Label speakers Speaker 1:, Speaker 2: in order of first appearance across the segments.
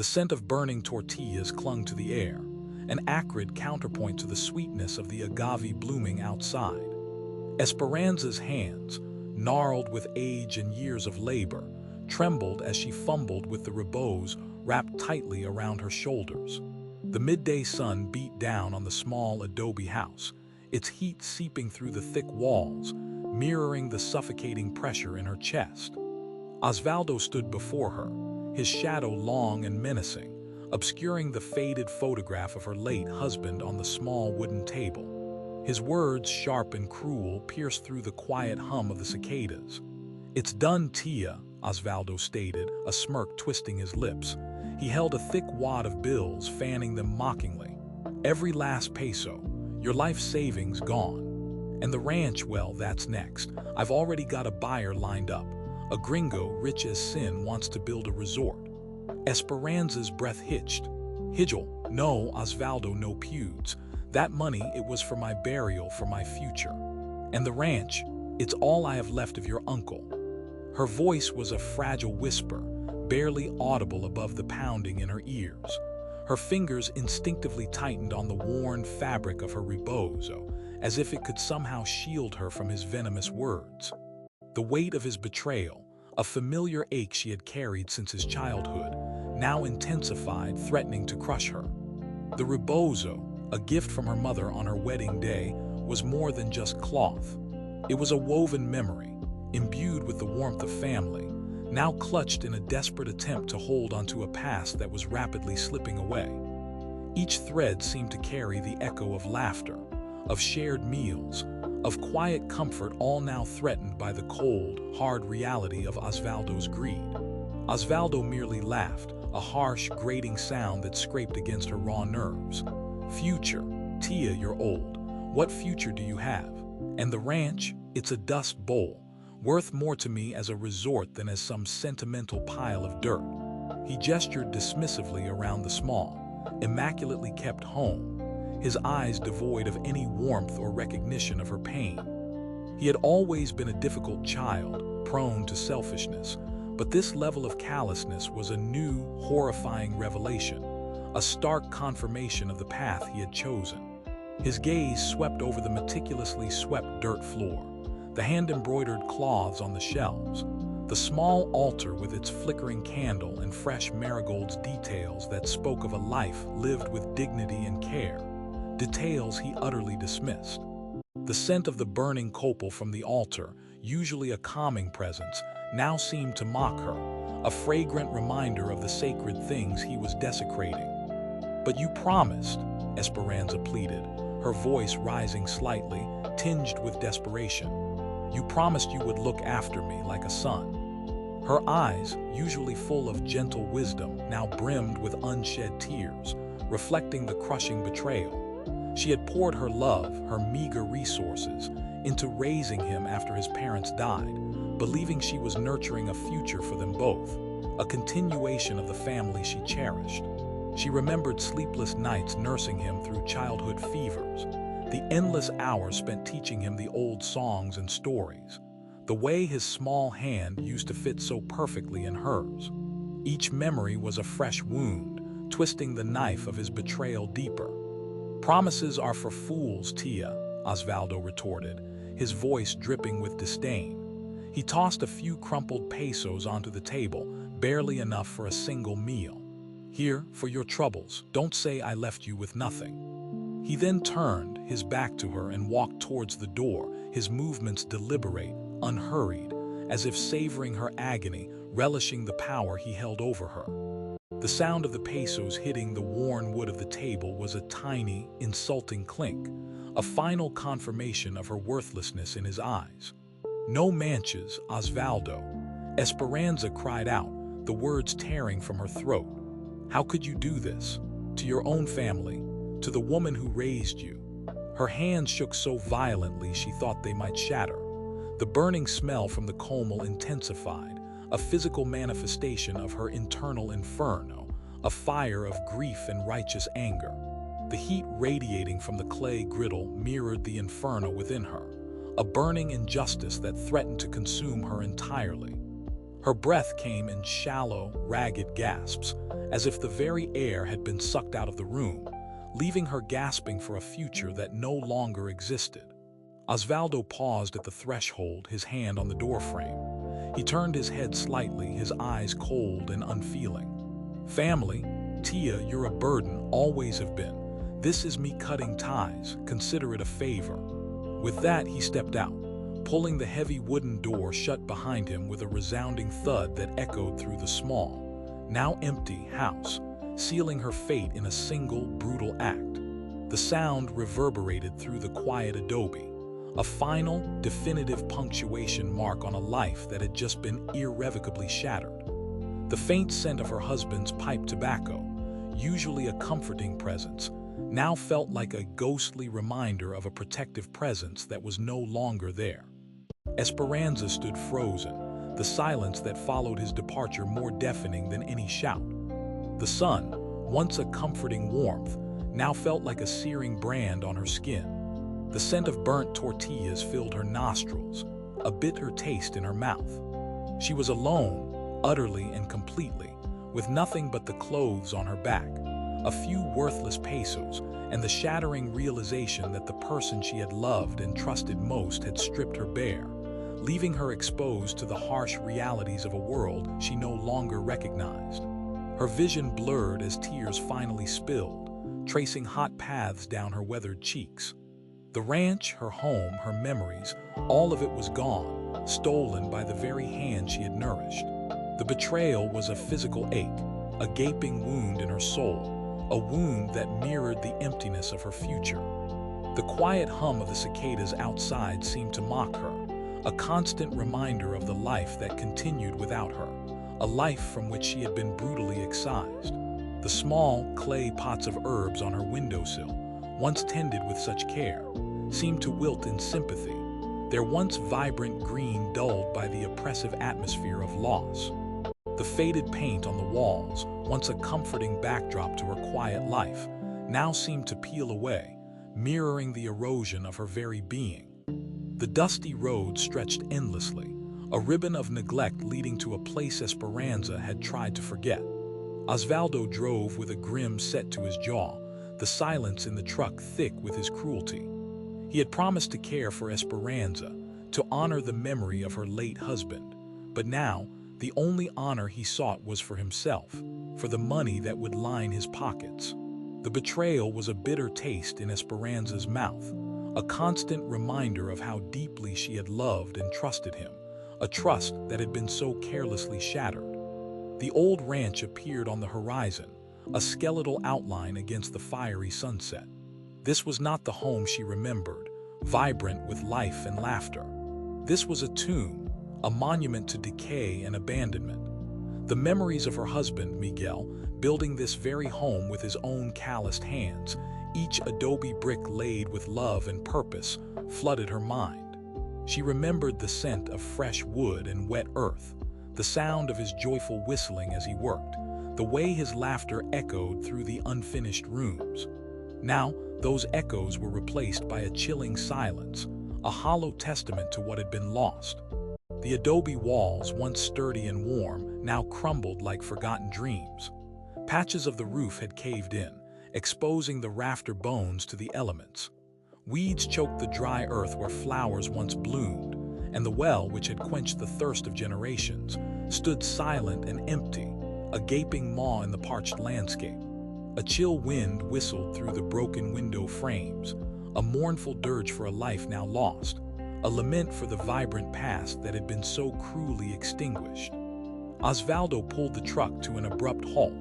Speaker 1: The scent of burning tortillas clung to the air, an acrid counterpoint to the sweetness of the agave blooming outside. Esperanza's hands, gnarled with age and years of labor, trembled as she fumbled with the ribos wrapped tightly around her shoulders. The midday sun beat down on the small adobe house, its heat seeping through the thick walls, mirroring the suffocating pressure in her chest. Osvaldo stood before her, his shadow long and menacing, obscuring the faded photograph of her late husband on the small wooden table. His words, sharp and cruel, pierced through the quiet hum of the cicadas. "It's done, Tia," Osvaldo stated, a smirk twisting his lips. He held a thick wad of bills, fanning them mockingly. "Every last peso, your life savings gone. And the ranch, well, that's next. I've already got a buyer lined up. A gringo rich as sin wants to build a resort." Esperanza's breath hitched. "Higel, no, Osvaldo, no pewds. That money, it was for my burial, for my future. And the ranch, it's all I have left of your uncle." Her voice was a fragile whisper, barely audible above the pounding in her ears. Her fingers instinctively tightened on the worn fabric of her rebozo, as if it could somehow shield her from his venomous words. The weight of his betrayal, a familiar ache she had carried since his childhood, now intensified, threatening to crush her. The rebozo, a gift from her mother on her wedding day, was more than just cloth. It was a woven memory, imbued with the warmth of family, now clutched in a desperate attempt to hold onto a past that was rapidly slipping away. Each thread seemed to carry the echo of laughter, of shared meals, of quiet comfort, all now threatened by the cold, hard reality of Osvaldo's greed. Osvaldo merely laughed, a harsh, grating sound that scraped against her raw nerves. "Future, Tia, you're old. What future do you have? And the ranch, it's a dust bowl, worth more to me as a resort than as some sentimental pile of dirt." He gestured dismissively around the small, immaculately kept home, his eyes devoid of any warmth or recognition of her pain. He had always been a difficult child, prone to selfishness, but this level of callousness was a new, horrifying revelation, a stark confirmation of the path he had chosen. His gaze swept over the meticulously swept dirt floor, the hand-embroidered cloths on the shelves, the small altar with its flickering candle and fresh marigolds, details that spoke of a life lived with dignity and care, details he utterly dismissed. The scent of the burning copal from the altar, usually a calming presence, now seemed to mock her, a fragrant reminder of the sacred things he was desecrating. "But you promised," Esperanza pleaded, her voice rising slightly, tinged with desperation. "You promised you would look after me like a son." Her eyes, usually full of gentle wisdom, now brimmed with unshed tears, reflecting the crushing betrayal. She had poured her love, her meager resources, into raising him after his parents died, believing she was nurturing a future for them both, a continuation of the family she cherished. She remembered sleepless nights nursing him through childhood fevers, the endless hours spent teaching him the old songs and stories, the way his small hand used to fit so perfectly in hers. Each memory was a fresh wound, twisting the knife of his betrayal deeper. "Promises are for fools, Tia," Osvaldo retorted, his voice dripping with disdain. He tossed a few crumpled pesos onto the table, barely enough for a single meal. "Here, for your troubles. Don't say I left you with nothing." He then turned, his back to her, and walked towards the door, his movements deliberate, unhurried, as if savoring her agony, relishing the power he held over her. The sound of the pesos hitting the worn wood of the table was a tiny, insulting clink, a final confirmation of her worthlessness in his eyes. "No manches, Osvaldo," Esperanza cried out, the words tearing from her throat. "How could you do this? To your own family, to the woman who raised you?" Her hands shook so violently she thought they might shatter. The burning smell from the comal intensified, a physical manifestation of her internal inferno, a fire of grief and righteous anger. The heat radiating from the clay griddle mirrored the inferno within her, a burning injustice that threatened to consume her entirely. Her breath came in shallow, ragged gasps, as if the very air had been sucked out of the room, leaving her gasping for a future that no longer existed. Osvaldo paused at the threshold, his hand on the doorframe. He turned his head slightly, his eyes cold and unfeeling. "Family, Tia, you're a burden, always have been. This is me cutting ties, consider it a favor." With that, he stepped out, pulling the heavy wooden door shut behind him with a resounding thud that echoed through the small, now empty house, sealing her fate in a single, brutal act. The sound reverberated through the quiet adobe, a final, definitive punctuation mark on a life that had just been irrevocably shattered. The faint scent of her husband's pipe tobacco, usually a comforting presence, now felt like a ghostly reminder of a protective presence that was no longer there. Esperanza stood frozen, the silence that followed his departure more deafening than any shout. The sun, once a comforting warmth, now felt like a searing brand on her skin. The scent of burnt tortillas filled her nostrils, a bitter taste in her mouth. She was alone, utterly and completely, with nothing but the clothes on her back, a few worthless pesos, and the shattering realization that the person she had loved and trusted most had stripped her bare, leaving her exposed to the harsh realities of a world she no longer recognized. Her vision blurred as tears finally spilled, tracing hot paths down her weathered cheeks. The ranch, her home, her memories, all of it was gone, stolen by the very hand she had nourished. The betrayal was a physical ache, a gaping wound in her soul, a wound that mirrored the emptiness of her future. The quiet hum of the cicadas outside seemed to mock her, a constant reminder of the life that continued without her, a life from which she had been brutally excised. The small, clay pots of herbs on her windowsill, once tended with such care, seemed to wilt in sympathy, their once vibrant green dulled by the oppressive atmosphere of loss. The faded paint on the walls, once a comforting backdrop to her quiet life, now seemed to peel away, mirroring the erosion of her very being. The dusty road stretched endlessly, a ribbon of neglect leading to a place Esperanza had tried to forget. Osvaldo drove with a grin set to his jaw, the silence in the truck thick with his cruelty. He had promised to care for Esperanza, to honor the memory of her late husband, but now, the only honor he sought was for himself, for the money that would line his pockets. The betrayal was a bitter taste in Esperanza's mouth, a constant reminder of how deeply she had loved and trusted him, a trust that had been so carelessly shattered. The old ranch appeared on the horizon, a skeletal outline against the fiery sunset. This was not the home she remembered, vibrant with life and laughter. This was a tomb, a monument to decay and abandonment. The memories of her husband, Miguel, building this very home with his own calloused hands, each adobe brick laid with love and purpose, flooded her mind. She remembered the scent of fresh wood and wet earth, the sound of his joyful whistling as he worked, the way his laughter echoed through the unfinished rooms. Now, those echoes were replaced by a chilling silence, a hollow testament to what had been lost. The adobe walls, once sturdy and warm, now crumbled like forgotten dreams. Patches of the roof had caved in, exposing the rafter bones to the elements. Weeds choked the dry earth where flowers once bloomed, and the well, which had quenched the thirst of generations, stood silent and empty, a gaping maw in the parched landscape. A chill wind whistled through the broken window frames, a mournful dirge for a life now lost, a lament for the vibrant past that had been so cruelly extinguished. Osvaldo pulled the truck to an abrupt halt,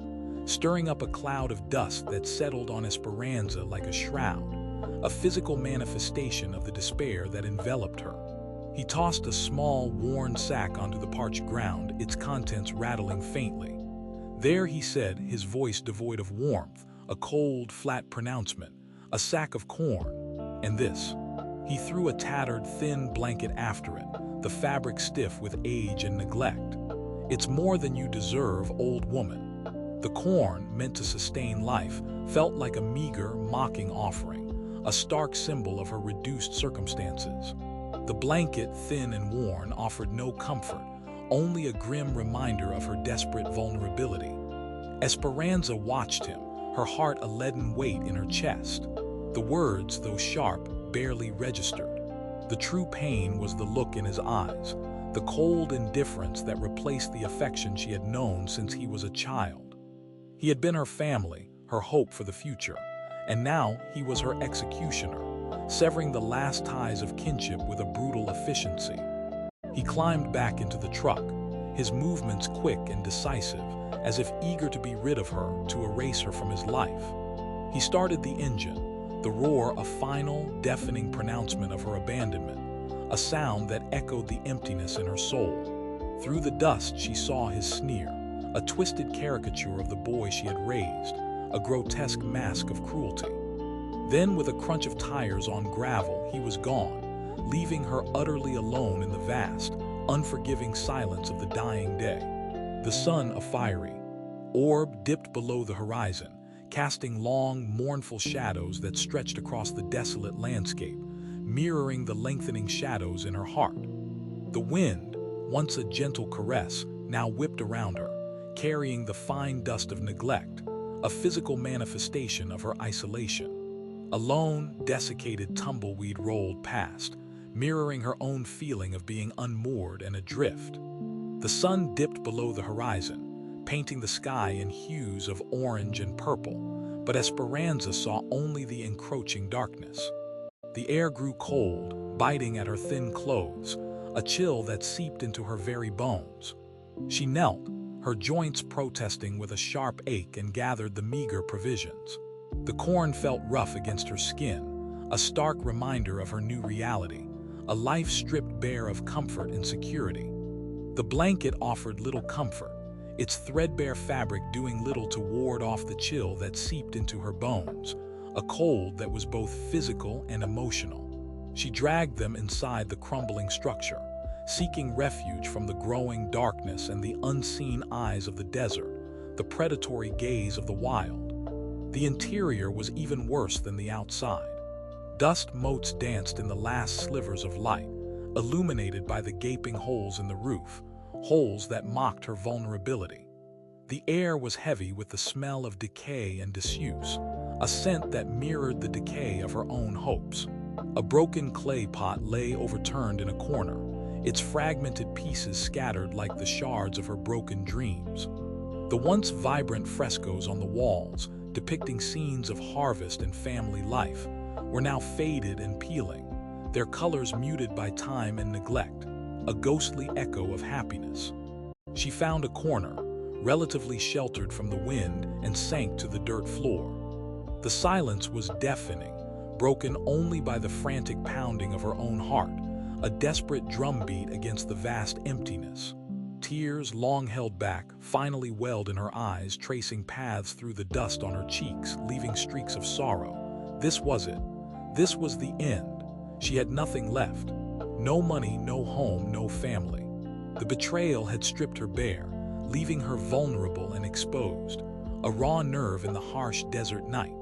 Speaker 1: stirring up a cloud of dust that settled on Esperanza like a shroud, a physical manifestation of the despair that enveloped her. He tossed a small, worn sack onto the parched ground, its contents rattling faintly. "There," he said, his voice devoid of warmth, a cold, flat pronouncement, "a sack of corn. And this." He threw a tattered, thin blanket after it, the fabric stiff with age and neglect. "It's more than you deserve, old woman." The corn, meant to sustain life, felt like a meager, mocking offering, a stark symbol of her reduced circumstances. The blanket, thin and worn, offered no comfort, only a grim reminder of her desperate vulnerability. Esperanza watched him, her heart a leaden weight in her chest. The words, though sharp, barely registered. The true pain was the look in his eyes, the cold indifference that replaced the affection she had known since he was a child. He had been her family, her hope for the future, and now he was her executioner, severing the last ties of kinship with a brutal efficiency. He climbed back into the truck, his movements quick and decisive, as if eager to be rid of her, to erase her from his life. He started the engine, the roar a final, deafening pronouncement of her abandonment, a sound that echoed the emptiness in her soul. Through the dust she saw his sneer, a twisted caricature of the boy she had raised, a grotesque mask of cruelty. Then, with a crunch of tires on gravel, he was gone, leaving her utterly alone in the vast, unforgiving silence of the dying day. The sun, a fiery orb, dipped below the horizon, casting long, mournful shadows that stretched across the desolate landscape, mirroring the lengthening shadows in her heart. The wind, once a gentle caress, now whipped around her, carrying the fine dust of neglect, a physical manifestation of her isolation. A lone, desiccated tumbleweed rolled past, mirroring her own feeling of being unmoored and adrift. The sun dipped below the horizon, painting the sky in hues of orange and purple, but Esperanza saw only the encroaching darkness. The air grew cold, biting at her thin clothes, a chill that seeped into her very bones. She knelt, her joints protesting with a sharp ache, and gathered the meager provisions. The corn felt rough against her skin, a stark reminder of her new reality, a life stripped bare of comfort and security. The blanket offered little comfort, its threadbare fabric doing little to ward off the chill that seeped into her bones, a cold that was both physical and emotional. She dragged them inside the crumbling structure, seeking refuge from the growing darkness and the unseen eyes of the desert, the predatory gaze of the wild. The interior was even worse than the outside. Dust motes danced in the last slivers of light, illuminated by the gaping holes in the roof, holes that mocked her vulnerability. The air was heavy with the smell of decay and disuse, a scent that mirrored the decay of her own hopes. A broken clay pot lay overturned in a corner, its fragmented pieces scattered like the shards of her broken dreams. The once vibrant frescoes on the walls, depicting scenes of harvest and family life, were now faded and peeling, their colors muted by time and neglect, a ghostly echo of happiness. She found a corner, relatively sheltered from the wind, and sank to the dirt floor. The silence was deafening, broken only by the frantic pounding of her own heart, a desperate drumbeat against the vast emptiness. Tears, long held back, finally welled in her eyes, tracing paths through the dust on her cheeks, leaving streaks of sorrow. This was it. This was the end. She had nothing left. No money, no home, no family. The betrayal had stripped her bare, leaving her vulnerable and exposed, a raw nerve in the harsh desert night.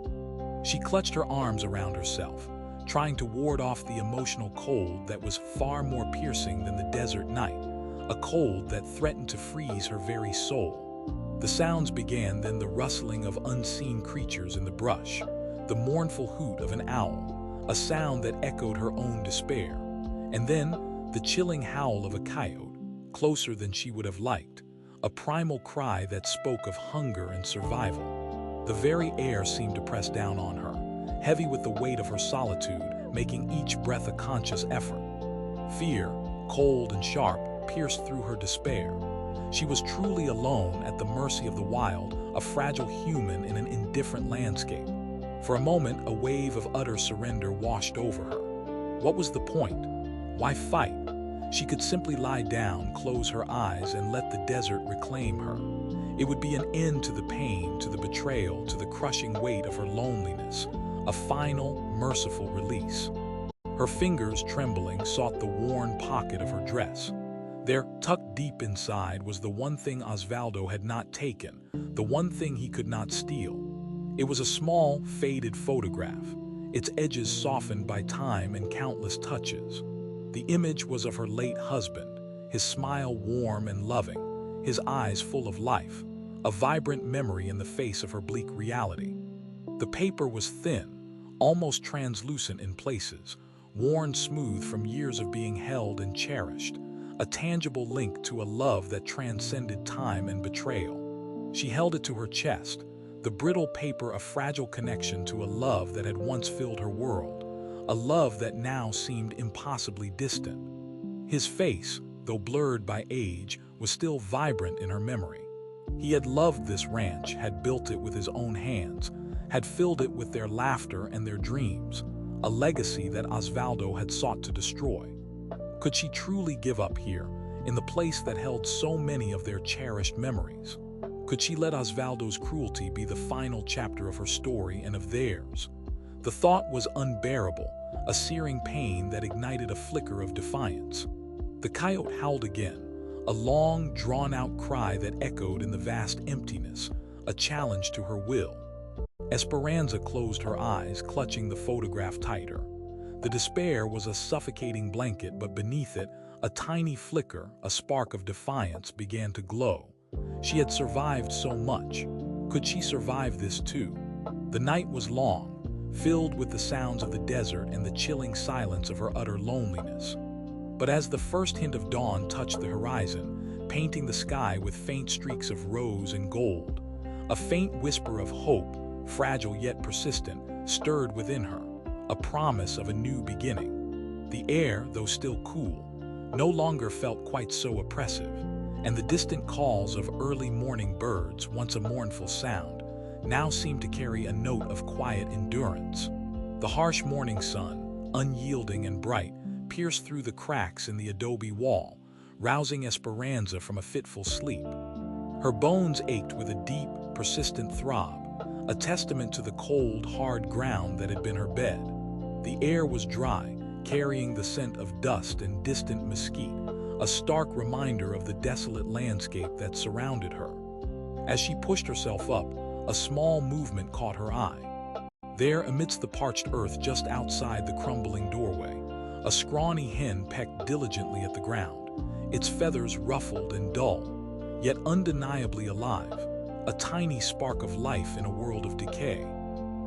Speaker 1: She clutched her arms around herself, trying to ward off the emotional cold that was far more piercing than the desert night, a cold that threatened to freeze her very soul. The sounds began, then the rustling of unseen creatures in the brush, the mournful hoot of an owl, a sound that echoed her own despair, and then the chilling howl of a coyote, closer than she would have liked, a primal cry that spoke of hunger and survival. The very air seemed to press down on her, heavy with the weight of her solitude, making each breath a conscious effort. Fear, cold and sharp, pierced through her despair. She was truly alone, at the mercy of the wild, a fragile human in an indifferent landscape. For a moment, a wave of utter surrender washed over her. What was the point? Why fight? She could simply lie down, close her eyes, and let the desert reclaim her. It would be an end to the pain, to the betrayal, to the crushing weight of her loneliness, a final, merciful release. Her fingers, trembling, sought the worn pocket of her dress. There, tucked deep inside, was the one thing Osvaldo had not taken, the one thing he could not steal. It was a small, faded photograph, its edges softened by time and countless touches. The image was of her late husband, his smile warm and loving, his eyes full of life, a vibrant memory in the face of her bleak reality. The paper was thin, almost translucent in places, worn smooth from years of being held and cherished, a tangible link to a love that transcended time and betrayal. She held it to her chest, the brittle paper a fragile connection to a love that had once filled her world, a love that now seemed impossibly distant. His face, though blurred by age, was still vibrant in her memory. He had loved this ranch, had built it with his own hands, had filled it with their laughter and their dreams, a legacy that Osvaldo had sought to destroy. Could she truly give up here, in the place that held so many of their cherished memories? Could she let Osvaldo's cruelty be the final chapter of her story and of theirs? The thought was unbearable, a searing pain that ignited a flicker of defiance. The coyote howled again, a long, drawn-out cry that echoed in the vast emptiness, a challenge to her will. Esperanza closed her eyes, clutching the photograph tighter. The despair was a suffocating blanket, but beneath it, a tiny flicker, a spark of defiance, began to glow. She had survived so much. Could she survive this too? The night was long, filled with the sounds of the desert and the chilling silence of her utter loneliness. But as the first hint of dawn touched the horizon, painting the sky with faint streaks of rose and gold, a faint whisper of hope, fragile yet persistent, stirred within her, a promise of a new beginning. The air, though still cool, no longer felt quite so oppressive, and the distant calls of early morning birds, once a mournful sound, now seemed to carry a note of quiet endurance. The harsh morning sun, unyielding and bright, pierced through the cracks in the adobe wall, rousing Esperanza from a fitful sleep. Her bones ached with a deep, persistent throb, a testament to the cold, hard ground that had been her bed. The air was dry, carrying the scent of dust and distant mesquite, a stark reminder of the desolate landscape that surrounded her. As she pushed herself up, a small movement caught her eye. There, amidst the parched earth just outside the crumbling doorway, a scrawny hen pecked diligently at the ground, its feathers ruffled and dull, yet undeniably alive, a tiny spark of life in a world of decay.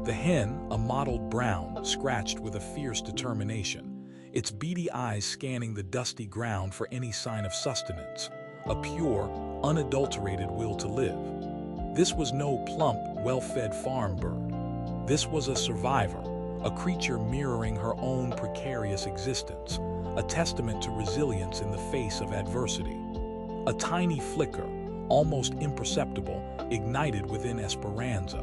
Speaker 1: The hen, a mottled brown, scratched with a fierce determination, its beady eyes scanning the dusty ground for any sign of sustenance, a pure, unadulterated will to live. This was no plump, well-fed farm bird. This was a survivor, a creature mirroring her own precarious existence, a testament to resilience in the face of adversity. A tiny flicker, almost imperceptible, ignited within Esperanza.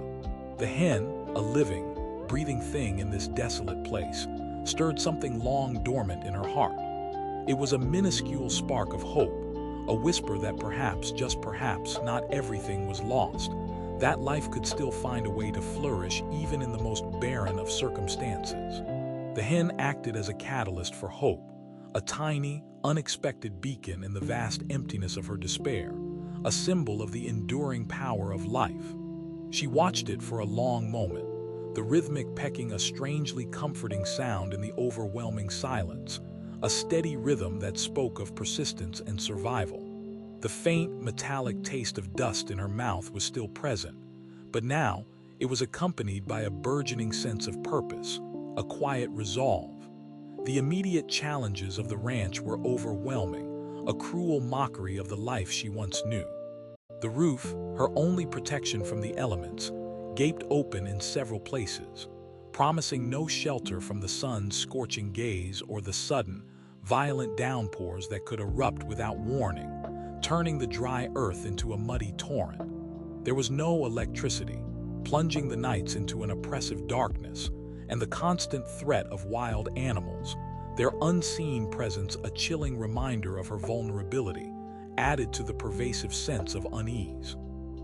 Speaker 1: The hen, a living, breathing thing in this desolate place, stirred something long dormant in her heart. It was a minuscule spark of hope, a whisper that perhaps, just perhaps, not everything was lost, that life could still find a way to flourish even in the most barren of circumstances. The hen acted as a catalyst for hope, a tiny, unexpected beacon in the vast emptiness of her despair, a symbol of the enduring power of life. She watched it for a long moment, the rhythmic pecking a strangely comforting sound in the overwhelming silence, a steady rhythm that spoke of persistence and survival. The faint, metallic taste of dust in her mouth was still present, but now it was accompanied by a burgeoning sense of purpose, a quiet resolve. The immediate challenges of the ranch were overwhelming, a cruel mockery of the life she once knew. The roof, her only protection from the elements, gaped open in several places, promising no shelter from the sun's scorching gaze or the sudden, violent downpours that could erupt without warning, turning the dry earth into a muddy torrent. There was no electricity, plunging the nights into an oppressive darkness, and the constant threat of wild animals, their unseen presence a chilling reminder of her vulnerability, added to the pervasive sense of unease.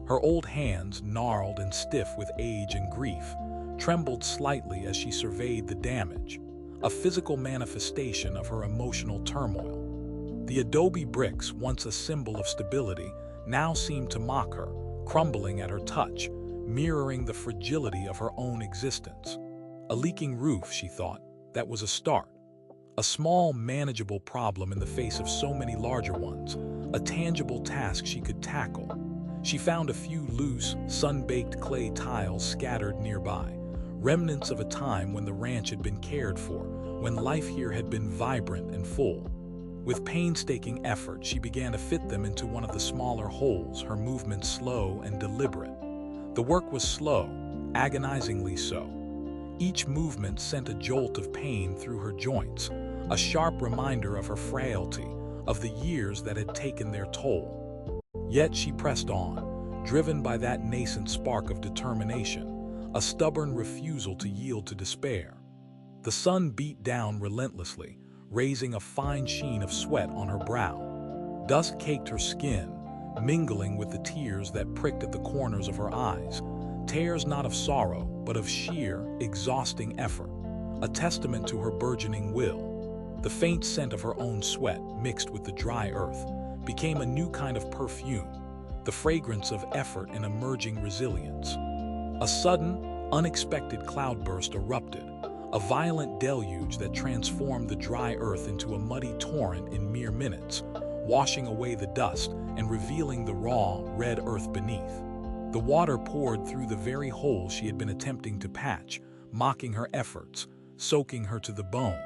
Speaker 1: Her old hands, gnarled and stiff with age and grief, trembled slightly as she surveyed the damage, a physical manifestation of her emotional turmoil. The adobe bricks, once a symbol of stability, now seemed to mock her, crumbling at her touch, mirroring the fragility of her own existence. A leaking roof, she thought, that was a start. A small, manageable problem in the face of so many larger ones, a tangible task she could tackle. She found a few loose, sun-baked clay tiles scattered nearby, remnants of a time when the ranch had been cared for, when life here had been vibrant and full. With painstaking effort, she began to fit them into one of the smaller holes, her movements slow and deliberate. The work was slow, agonizingly so. Each movement sent a jolt of pain through her joints, a sharp reminder of her frailty, of the years that had taken their toll. Yet she pressed on, driven by that nascent spark of determination, a stubborn refusal to yield to despair. The sun beat down relentlessly, raising a fine sheen of sweat on her brow. Dust caked her skin, mingling with the tears that pricked at the corners of her eyes, tears not of sorrow, but of sheer, exhausting effort, a testament to her burgeoning will. The faint scent of her own sweat, mixed with the dry earth, became a new kind of perfume, the fragrance of effort and emerging resilience. A sudden, unexpected cloudburst erupted, a violent deluge that transformed the dry earth into a muddy torrent in mere minutes, washing away the dust and revealing the raw, red earth beneath. The water poured through the very hole she had been attempting to patch, mocking her efforts, soaking her to the bone.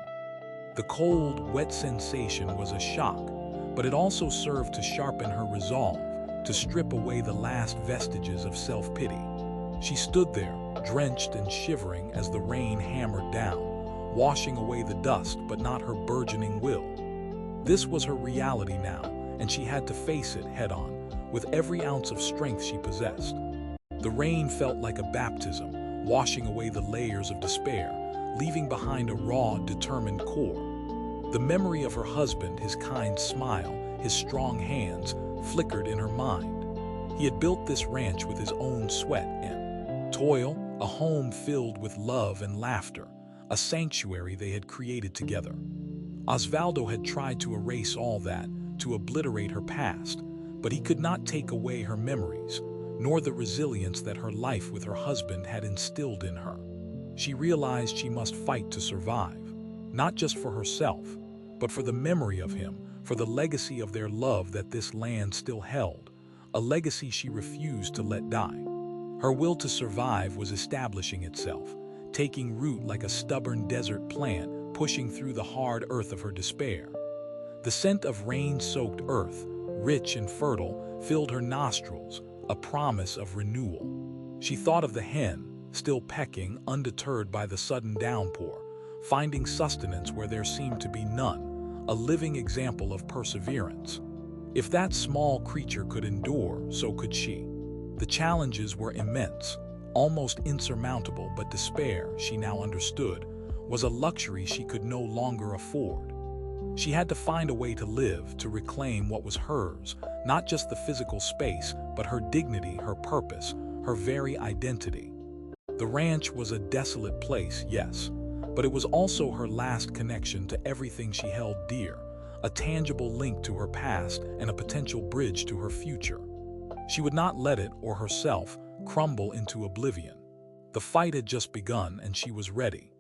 Speaker 1: The cold, wet sensation was a shock, but it also served to sharpen her resolve, to strip away the last vestiges of self-pity. She stood there, drenched and shivering as the rain hammered down, washing away the dust but not her burgeoning will. This was her reality now, and she had to face it head-on, with every ounce of strength she possessed. The rain felt like a baptism, washing away the layers of despair, leaving behind a raw, determined core. The memory of her husband, his kind smile, his strong hands, flickered in her mind. He had built this ranch with his own sweat and toil, a home filled with love and laughter, a sanctuary they had created together. Osvaldo had tried to erase all that, to obliterate her past, but he could not take away her memories, nor the resilience that her life with her husband had instilled in her. She realized she must fight to survive, not just for herself, but for the memory of him, for the legacy of their love that this land still held, a legacy she refused to let die. Her will to survive was establishing itself, taking root like a stubborn desert plant, pushing through the hard earth of her despair. The scent of rain-soaked earth, rich and fertile, filled her nostrils, a promise of renewal. She thought of the hen, still pecking, undeterred by the sudden downpour, finding sustenance where there seemed to be none, a living example of perseverance. If that small creature could endure, so could she. The challenges were immense, almost insurmountable, but despair, she now understood, was a luxury she could no longer afford. She had to find a way to live, to reclaim what was hers, not just the physical space, but her dignity, her purpose, her very identity. The ranch was a desolate place, yes, but it was also her last connection to everything she held dear, a tangible link to her past and a potential bridge to her future. She would not let it, or herself, crumble into oblivion. The fight had just begun, and she was ready.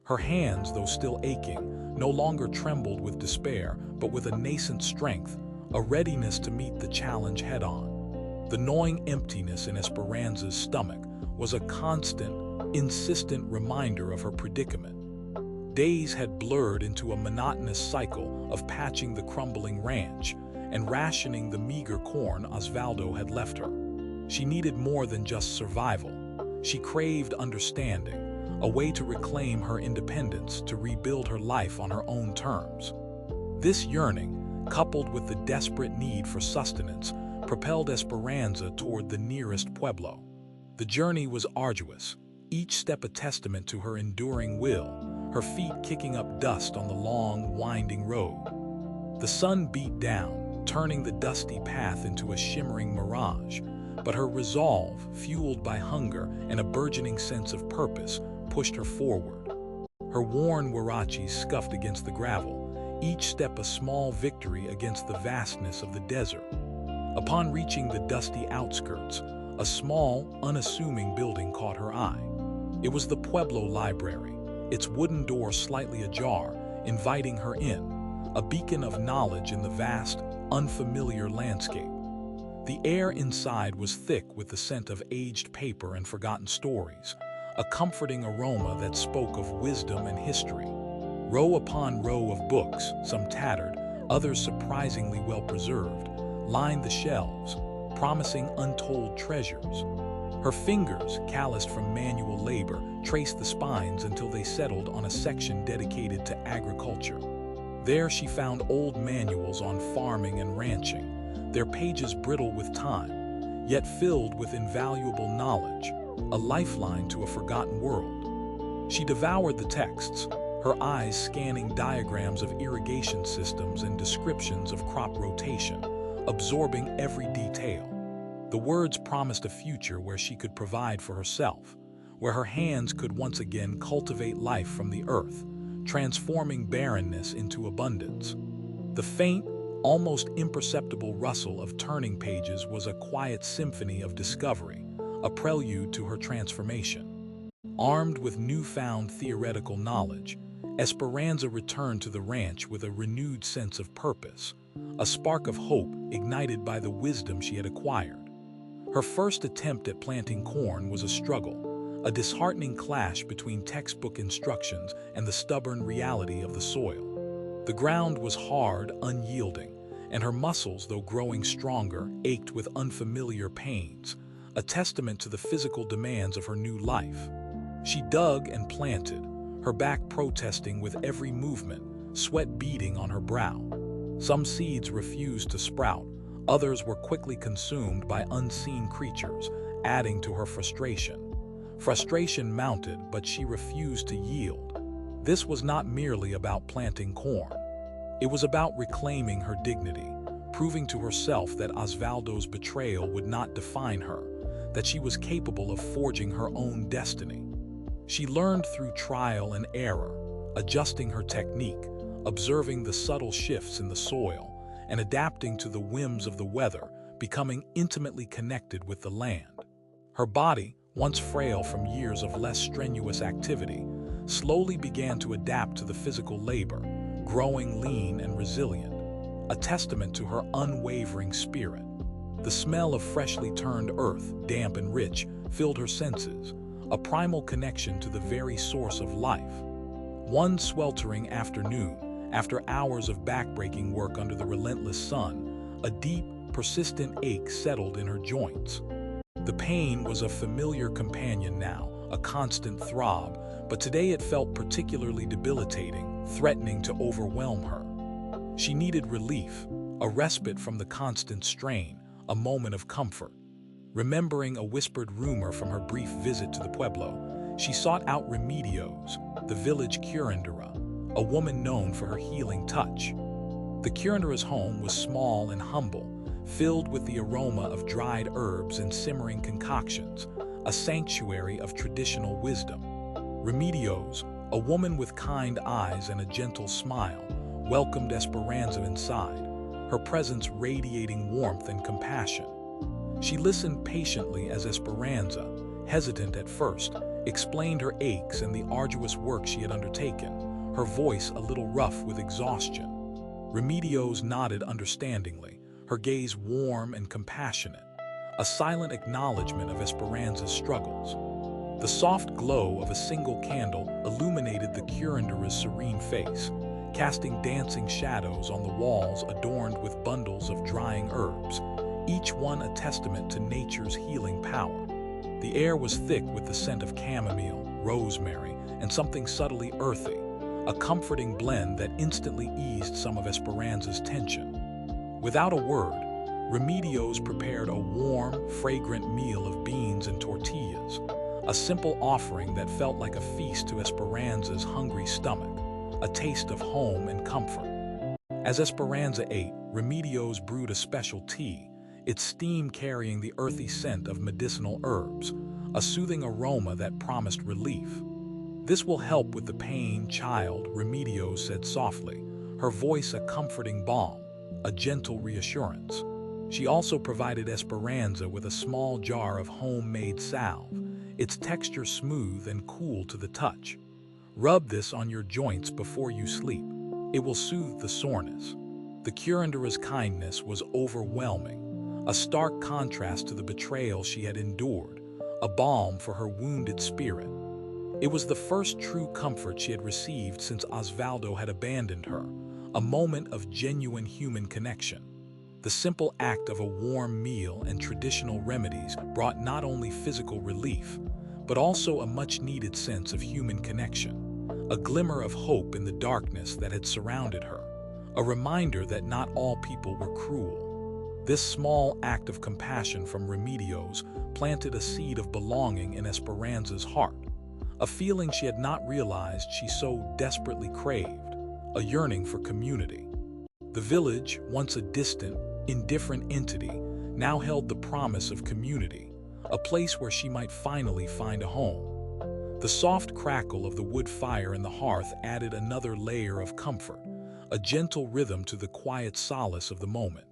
Speaker 1: Her hands, though still aching, no longer trembled with despair, but with a nascent strength, a readiness to meet the challenge head-on. The gnawing emptiness in Esperanza's stomach was a constant, insistent reminder of her predicament. Days had blurred into a monotonous cycle of patching the crumbling ranch and rationing the meager corn Osvaldo had left her. She needed more than just survival. She craved understanding, a way to reclaim her independence, to rebuild her life on her own terms. This yearning, coupled with the desperate need for sustenance, propelled Esperanza toward the nearest pueblo. The journey was arduous, each step a testament to her enduring will, her feet kicking up dust on the long, winding road. The sun beat down, turning the dusty path into a shimmering mirage, but her resolve, fueled by hunger and a burgeoning sense of purpose, pushed her forward. Her worn huaraches scuffed against the gravel, each step a small victory against the vastness of the desert. Upon reaching the dusty outskirts, a small, unassuming building caught her eye. It was the Pueblo Library, its wooden door slightly ajar, inviting her in, a beacon of knowledge in the vast, unfamiliar landscape. The air inside was thick with the scent of aged paper and forgotten stories, a comforting aroma that spoke of wisdom and history. Row upon row of books, some tattered, others surprisingly well preserved, lined the shelves, promising untold treasures. Her fingers, calloused from manual labor, traced the spines until they settled on a section dedicated to agriculture. There she found old manuals on farming and ranching, their pages brittle with time, yet filled with invaluable knowledge, a lifeline to a forgotten world. She devoured the texts, her eyes scanning diagrams of irrigation systems and descriptions of crop rotation, absorbing every detail. The words promised a future where she could provide for herself, where her hands could once again cultivate life from the earth, transforming barrenness into abundance. The faint, almost imperceptible rustle of turning pages was a quiet symphony of discovery, a prelude to her transformation. Armed with newfound theoretical knowledge, Esperanza returned to the ranch with a renewed sense of purpose, a spark of hope ignited by the wisdom she had acquired. Her first attempt at planting corn was a struggle, a disheartening clash between textbook instructions and the stubborn reality of the soil. The ground was hard, unyielding, and her muscles, though growing stronger, ached with unfamiliar pains, a testament to the physical demands of her new life. She dug and planted, her back protesting with every movement, sweat beading on her brow. Some seeds refused to sprout, others were quickly consumed by unseen creatures, adding to her frustration. Frustration mounted, but she refused to yield. This was not merely about planting corn. It was about reclaiming her dignity, proving to herself that Osvaldo's betrayal would not define her, that she was capable of forging her own destiny. She learned through trial and error, adjusting her technique, observing the subtle shifts in the soil, and adapting to the whims of the weather, becoming intimately connected with the land. Her body, once frail from years of less strenuous activity, slowly began to adapt to the physical labor, growing lean and resilient, a testament to her unwavering spirit. The smell of freshly turned earth, damp and rich, filled her senses, a primal connection to the very source of life. One sweltering afternoon, after hours of backbreaking work under the relentless sun, a deep, persistent ache settled in her joints. The pain was a familiar companion now, a constant throb, but today it felt particularly debilitating, threatening to overwhelm her. She needed relief, a respite from the constant strain, a moment of comfort. Remembering a whispered rumor from her brief visit to the pueblo, she sought out Remedios, the village curandera, a woman known for her healing touch. The curandera's home was small and humble, filled with the aroma of dried herbs and simmering concoctions, a sanctuary of traditional wisdom. Remedios, a woman with kind eyes and a gentle smile, welcomed Esperanza inside, her presence radiating warmth and compassion. She listened patiently as Esperanza, hesitant at first, explained her aches and the arduous work she had undertaken, her voice a little rough with exhaustion. Remedios nodded understandingly, her gaze warm and compassionate, a silent acknowledgement of Esperanza's struggles. The soft glow of a single candle illuminated the curandera's serene face, casting dancing shadows on the walls adorned with bundles of drying herbs, each one a testament to nature's healing power. The air was thick with the scent of chamomile, rosemary, and something subtly earthy, a comforting blend that instantly eased some of Esperanza's tension. Without a word, Remedios prepared a warm, fragrant meal of beans and tortillas, a simple offering that felt like a feast to Esperanza's hungry stomach, a taste of home and comfort. As Esperanza ate, Remedios brewed a special tea, its steam carrying the earthy scent of medicinal herbs, a soothing aroma that promised relief. "This will help with the pain, child," Remedios said softly, her voice a comforting balm, a gentle reassurance. She also provided Esperanza with a small jar of homemade salve, its texture smooth and cool to the touch. "Rub this on your joints before you sleep. It will soothe the soreness. The curandero's kindness was overwhelming, a stark contrast to the betrayal she had endured, a balm for her wounded spirit. It was the first true comfort she had received since Osvaldo had abandoned her, a moment of genuine human connection. The simple act of a warm meal and traditional remedies brought not only physical relief, but also a much-needed sense of human connection, a glimmer of hope in the darkness that had surrounded her, a reminder that not all people were cruel. This small act of compassion from Remedios planted a seed of belonging in Esperanza's heart, a feeling she had not realized she so desperately craved, a yearning for community. The village, once a distant, indifferent entity, now held the promise of community, a place where she might finally find a home. The soft crackle of the wood fire in the hearth added another layer of comfort, a gentle rhythm to the quiet solace of the moment.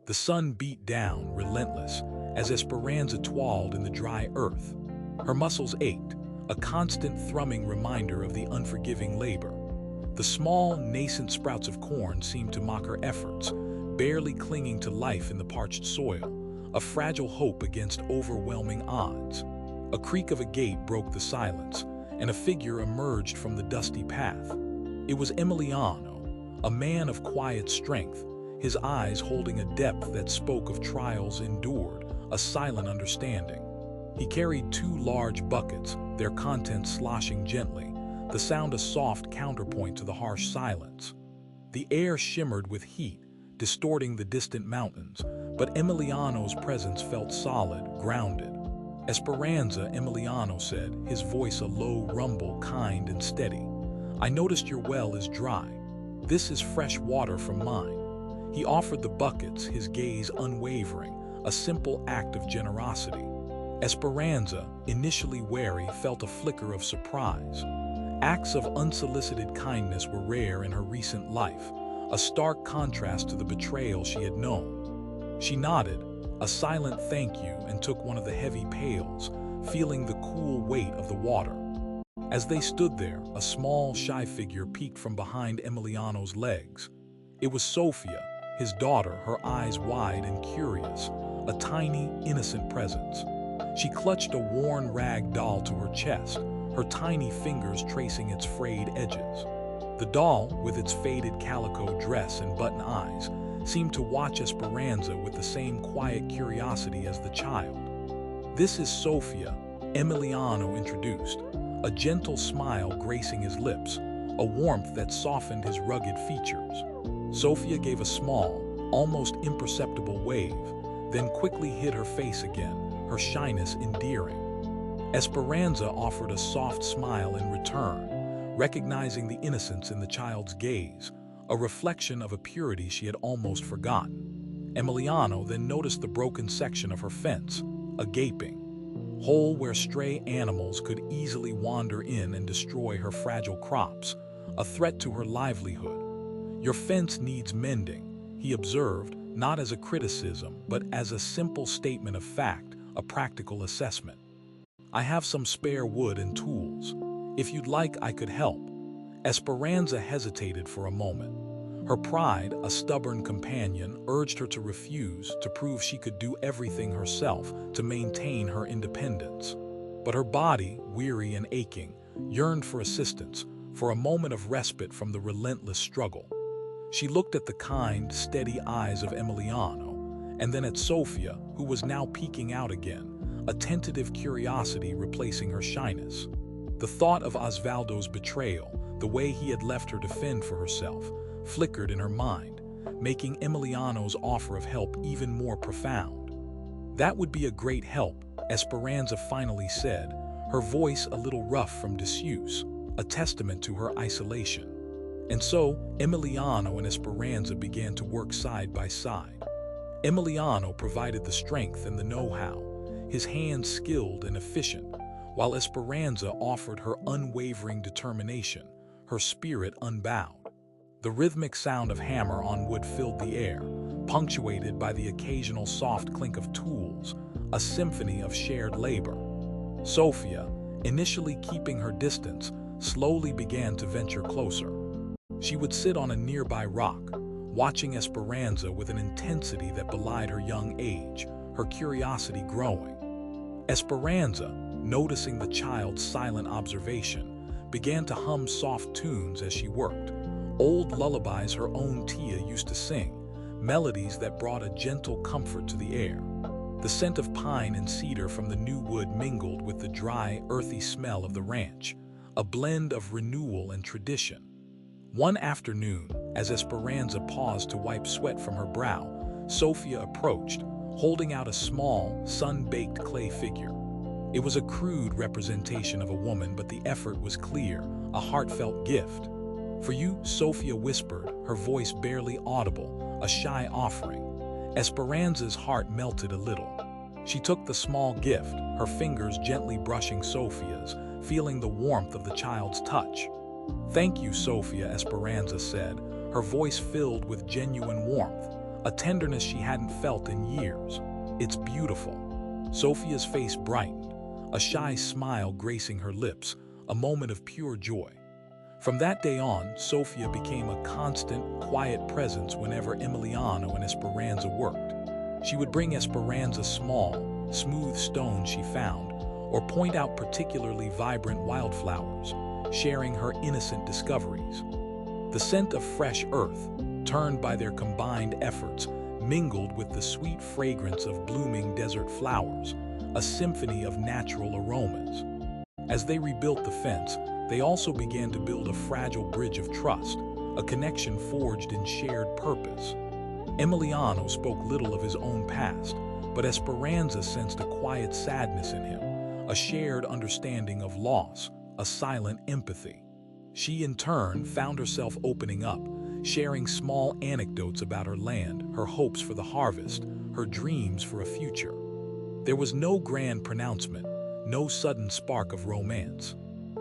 Speaker 1: The sun beat down, relentless, as Esperanza toiled in the dry earth. Her muscles ached, a constant thrumming reminder of the unforgiving labor. The small, nascent sprouts of corn seemed to mock her efforts, barely clinging to life in the parched soil, a fragile hope against overwhelming odds. A creak of a gate broke the silence, and a figure emerged from the dusty path. It was Emiliano, a man of quiet strength, his eyes holding a depth that spoke of trials endured, a silent understanding. He carried 2 large buckets, their contents sloshing gently, the sound a soft counterpoint to the harsh silence. The air shimmered with heat, distorting the distant mountains, but Emiliano's presence felt solid, grounded. Esperanza, Emiliano said, his voice a low rumble, kind and steady. I noticed your well is dry. This is fresh water from mine. He offered the buckets, his gaze unwavering, a simple act of generosity. Esperanza, initially wary, felt a flicker of surprise. Acts of unsolicited kindness were rare in her recent life, a stark contrast to the betrayal she had known. She nodded, a silent thank you, and took one of the heavy pails, feeling the cool weight of the water. As they stood there, a small, shy figure peeked from behind Emiliano's legs. It was Sofia, his daughter, her eyes wide and curious, a tiny, innocent presence. She clutched a worn rag doll to her chest, her tiny fingers tracing its frayed edges. The doll, with its faded calico dress and button eyes, seemed to watch Esperanza with the same quiet curiosity as the child. This is Sofia, Emiliano introduced, a gentle smile gracing his lips, a warmth that softened his rugged features. Sofia gave a small, almost imperceptible wave, then quickly hid her face again, her shyness endearing. Esperanza offered a soft smile in return, recognizing the innocence in the child's gaze, a reflection of a purity she had almost forgotten. Emiliano then noticed the broken section of her fence, a gaping hole where stray animals could easily wander in and destroy her fragile crops, a threat to her livelihood. Your fence needs mending, he observed, not as a criticism, but as a simple statement of fact, a practical assessment. I have some spare wood and tools. If you'd like, I could help. Esperanza hesitated for a moment. Her pride, a stubborn companion, urged her to refuse, to prove she could do everything herself, to maintain her independence. But her body, weary and aching, yearned for assistance, for a moment of respite from the relentless struggle. She looked at the kind, steady eyes of Emiliano, and then at Sofia, who was now peeking out again, a tentative curiosity replacing her shyness. The thought of Osvaldo's betrayal, the way he had left her to fend for herself, flickered in her mind, making Emiliano's offer of help even more profound. That would be a great help, Esperanza finally said, her voice a little rough from disuse, a testament to her isolation. And so, Emiliano and Esperanza began to work side by side. Emiliano provided the strength and the know-how, his hands skilled and efficient, while Esperanza offered her unwavering determination, her spirit unbowed. The rhythmic sound of hammer on wood filled the air, punctuated by the occasional soft clink of tools, a symphony of shared labor. Sofia, initially keeping her distance, slowly began to venture closer. She would sit on a nearby rock, watching Esperanza with an intensity that belied her young age, her curiosity growing. Esperanza, noticing the child's silent observation, began to hum soft tunes as she worked, old lullabies her own Tia used to sing, melodies that brought a gentle comfort to the air. The scent of pine and cedar from the new wood mingled with the dry, earthy smell of the ranch, a blend of renewal and tradition. One afternoon, as Esperanza paused to wipe sweat from her brow, Sophia approached, holding out a small, sun-baked clay figure. It was a crude representation of a woman, but the effort was clear, a heartfelt gift. "For you," Sophia whispered, her voice barely audible, a shy offering. Esperanza's heart melted a little. She took the small gift, her fingers gently brushing Sophia's, feeling the warmth of the child's touch. "Thank you, Sophia," Esperanza said, her voice filled with genuine warmth, a tenderness she hadn't felt in years. "It's beautiful." Sophia's face brightened, a shy smile gracing her lips, a moment of pure joy. From that day on, Sophia became a constant, quiet presence whenever Emiliano and Esperanza worked. She would bring Esperanza small, smooth stones she found, or point out particularly vibrant wildflowers, sharing her innocent discoveries. The scent of fresh earth, turned by their combined efforts, mingled with the sweet fragrance of blooming desert flowers, a symphony of natural aromas. As they rebuilt the fence, they also began to build a fragile bridge of trust, a connection forged in shared purpose. Emiliano spoke little of his own past, but Esperanza sensed a quiet sadness in him, a shared understanding of loss, a silent empathy. She, in turn, found herself opening up, sharing small anecdotes about her land, her hopes for the harvest, her dreams for a future. There was no grand pronouncement, no sudden spark of romance.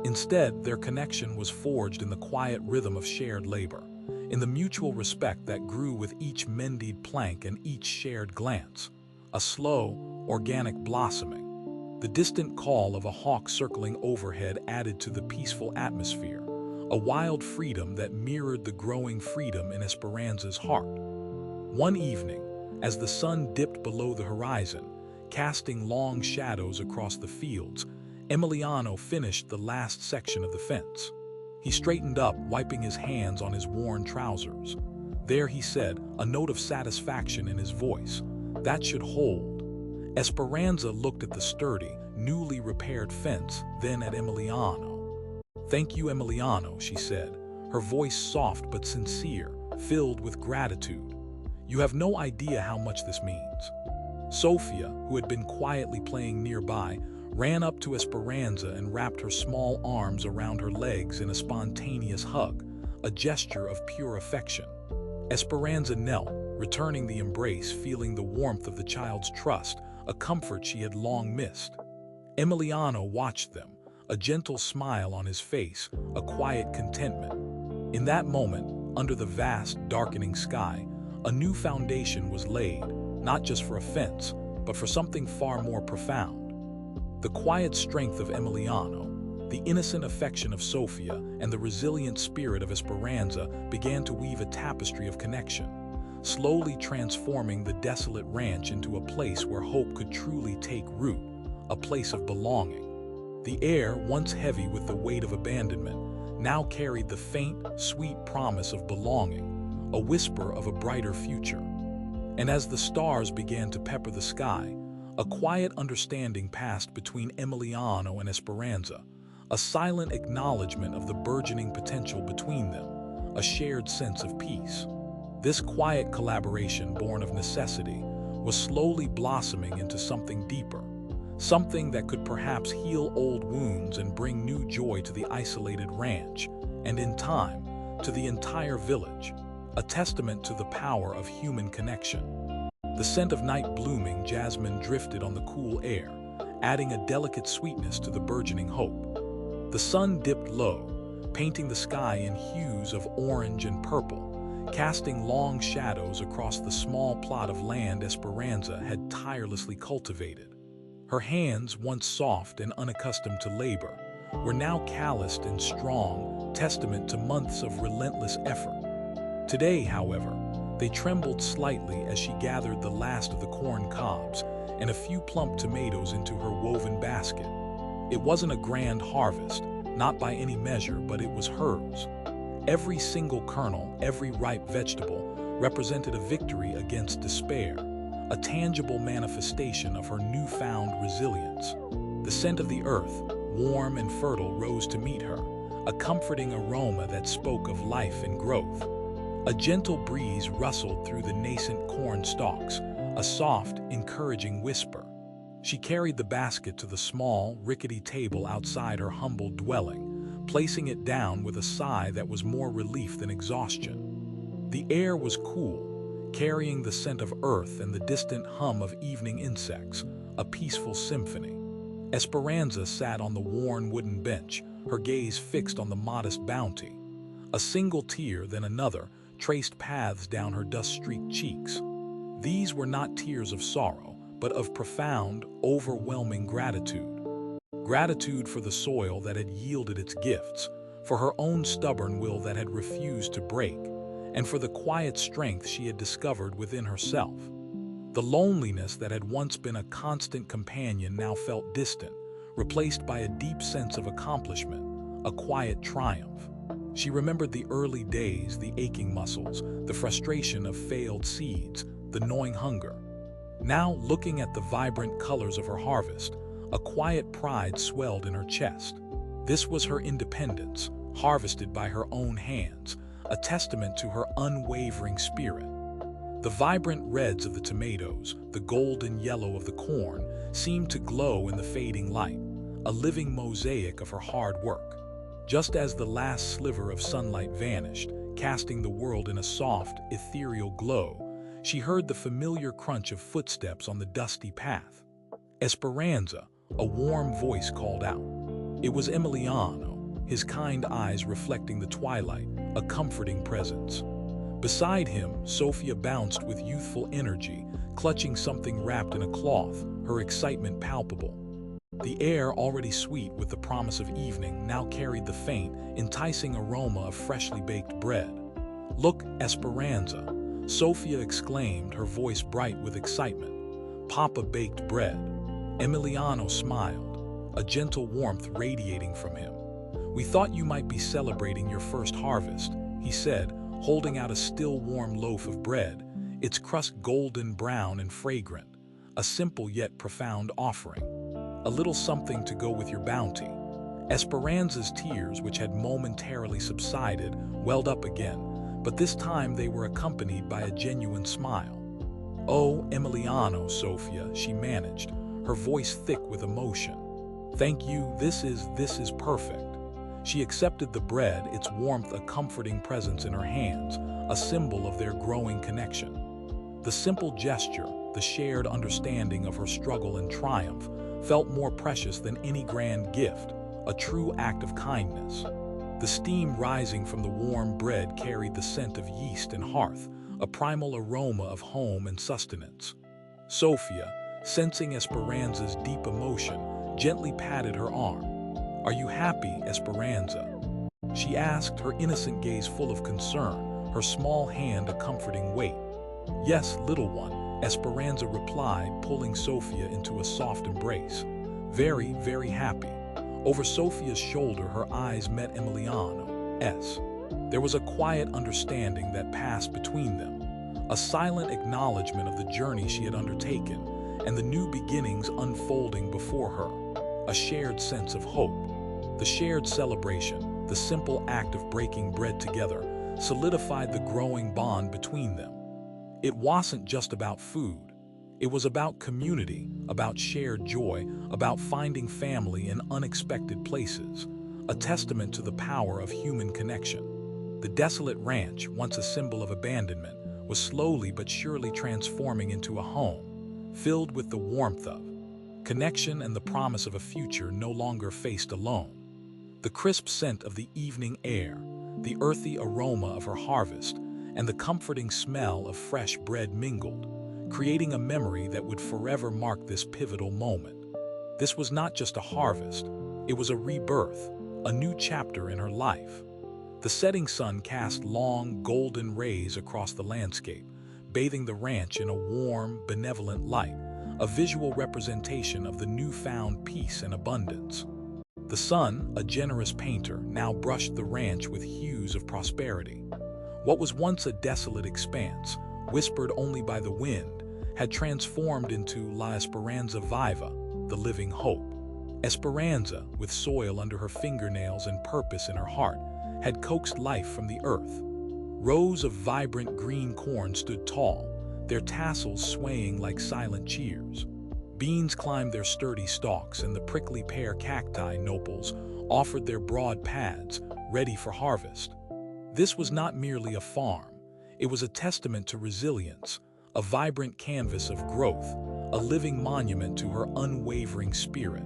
Speaker 1: Instead, their connection was forged in the quiet rhythm of shared labor, in the mutual respect that grew with each mended plank and each shared glance, a slow, organic blossoming. The distant call of a hawk circling overhead added to the peaceful atmosphere, a wild freedom that mirrored the growing freedom in Esperanza's heart. One evening, as the sun dipped below the horizon, casting long shadows across the fields, Emiliano finished the last section of the fence. He straightened up, wiping his hands on his worn trousers. "There," he said, a note of satisfaction in his voice. "That should hold." Esperanza looked at the sturdy, newly repaired fence, then at Emiliano. "Thank you, Emiliano," she said, her voice soft but sincere, filled with gratitude. "You have no idea how much this means." Sophia, who had been quietly playing nearby, ran up to Esperanza and wrapped her small arms around her legs in a spontaneous hug, a gesture of pure affection. Esperanza knelt, returning the embrace, feeling the warmth of the child's trust, a comfort she had long missed. Emiliano watched them, a gentle smile on his face, a quiet contentment. In that moment, under the vast, darkening sky, a new foundation was laid, not just for a fence, but for something far more profound. The quiet strength of Emiliano, the innocent affection of Sophia, and the resilient spirit of Esperanza began to weave a tapestry of connection, slowly transforming the desolate ranch into a place where hope could truly take root, a place of belonging. The air, once heavy with the weight of abandonment, now carried the faint, sweet promise of belonging, a whisper of a brighter future. And as the stars began to pepper the sky, a quiet understanding passed between Emiliano and Esperanza, a silent acknowledgement of the burgeoning potential between them, a shared sense of peace. This quiet collaboration, born of necessity, was slowly blossoming into something deeper, something that could perhaps heal old wounds and bring new joy to the isolated ranch, and in time, to the entire village, a testament to the power of human connection. The scent of night blooming jasmine drifted on the cool air, adding a delicate sweetness to the burgeoning hope. The sun dipped low, painting the sky in hues of orange and purple, casting long shadows across the small plot of land Esperanza had tirelessly cultivated. Her hands, once soft and unaccustomed to labor, were now calloused and strong, testament to months of relentless effort. Today, however, they trembled slightly as she gathered the last of the corn cobs and a few plump tomatoes into her woven basket. It wasn't a grand harvest, not by any measure, but it was hers. Every single kernel, every ripe vegetable, represented a victory against despair, a tangible manifestation of her newfound resilience. The scent of the earth, warm and fertile, rose to meet her, a comforting aroma that spoke of life and growth. A gentle breeze rustled through the nascent corn stalks, a soft, encouraging whisper. She carried the basket to the small, rickety table outside her humble dwelling, placing it down with a sigh that was more relief than exhaustion. The air was cool, carrying the scent of earth and the distant hum of evening insects, a peaceful symphony. Esperanza sat on the worn wooden bench, her gaze fixed on the modest bounty. A single tear, then another, traced paths down her dust-streaked cheeks. These were not tears of sorrow, but of profound, overwhelming gratitude. Gratitude for the soil that had yielded its gifts, for her own stubborn will that had refused to break, and for the quiet strength she had discovered within herself. The loneliness that had once been a constant companion now felt distant, replaced by a deep sense of accomplishment, a quiet triumph. She remembered the early days, the aching muscles, the frustration of failed seeds, the gnawing hunger. Now, looking at the vibrant colors of her harvest, a quiet pride swelled in her chest. This was her independence, harvested by her own hands, a testament to her unwavering spirit. The vibrant reds of the tomatoes, the golden yellow of the corn, seemed to glow in the fading light, a living mosaic of her hard work. Just as the last sliver of sunlight vanished, casting the world in a soft, ethereal glow, she heard the familiar crunch of footsteps on the dusty path. Esperanza, a warm voice called out. It was Emiliano, his kind eyes reflecting the twilight, a comforting presence. Beside him, Sophia bounced with youthful energy, clutching something wrapped in a cloth, her excitement palpable. The air, already sweet with the promise of evening, now carried the faint, enticing aroma of freshly baked bread. "Look, Esperanza," Sophia exclaimed, her voice bright with excitement. "Papa baked bread." Emiliano smiled, a gentle warmth radiating from him. "We thought you might be celebrating your first harvest," he said, holding out a still warm loaf of bread, its crust golden brown and fragrant, a simple yet profound offering. "A little something to go with your bounty." Esperanza's tears, which had momentarily subsided, welled up again, but this time they were accompanied by a genuine smile. "Oh, Emiliano," Sophia, she managed, her voice thick with emotion. "Thank you, this is perfect." She accepted the bread, its warmth a comforting presence in her hands, a symbol of their growing connection. The simple gesture, the shared understanding of her struggle and triumph, felt more precious than any grand gift, a true act of kindness. The steam rising from the warm bread carried the scent of yeast and hearth, a primal aroma of home and sustenance. Sophia, sensing Esperanza's deep emotion, gently patted her arm. "Are you happy, Esperanza?" she asked, her innocent gaze full of concern, her small hand a comforting weight. "Yes, little one," Esperanza replied, pulling Sophia into a soft embrace. "Very, very happy." Over Sophia's shoulder, her eyes met Emiliano's. There was a quiet understanding that passed between them, a silent acknowledgement of the journey she had undertaken and the new beginnings unfolding before her, a shared sense of hope. The shared celebration, the simple act of breaking bread together, solidified the growing bond between them. It wasn't just about food. It was about community, about shared joy, about finding family in unexpected places, a testament to the power of human connection. The desolate ranch, once a symbol of abandonment, was slowly but surely transforming into a home, filled with the warmth of connection and the promise of a future no longer faced alone. The crisp scent of the evening air, the earthy aroma of her harvest, and the comforting smell of fresh bread mingled, creating a memory that would forever mark this pivotal moment. This was not just a harvest, It was a rebirth, a new chapter in her life. The setting sun cast long, golden rays across the landscape, bathing the ranch in a warm, benevolent light, a visual representation of the newfound peace and abundance. The sun, a generous painter, now brushed the ranch with hues of prosperity. What was once a desolate expanse, whispered only by the wind, had transformed into La Esperanza Viva, the living hope. Esperanza, with soil under her fingernails and purpose in her heart, had coaxed life from the earth. Rows of vibrant green corn stood tall, their tassels swaying like silent cheers. Beans climbed their sturdy stalks, and the prickly pear cacti nopals offered their broad pads, ready for harvest. This was not merely a farm. It was a testament to resilience, a vibrant canvas of growth, a living monument to her unwavering spirit.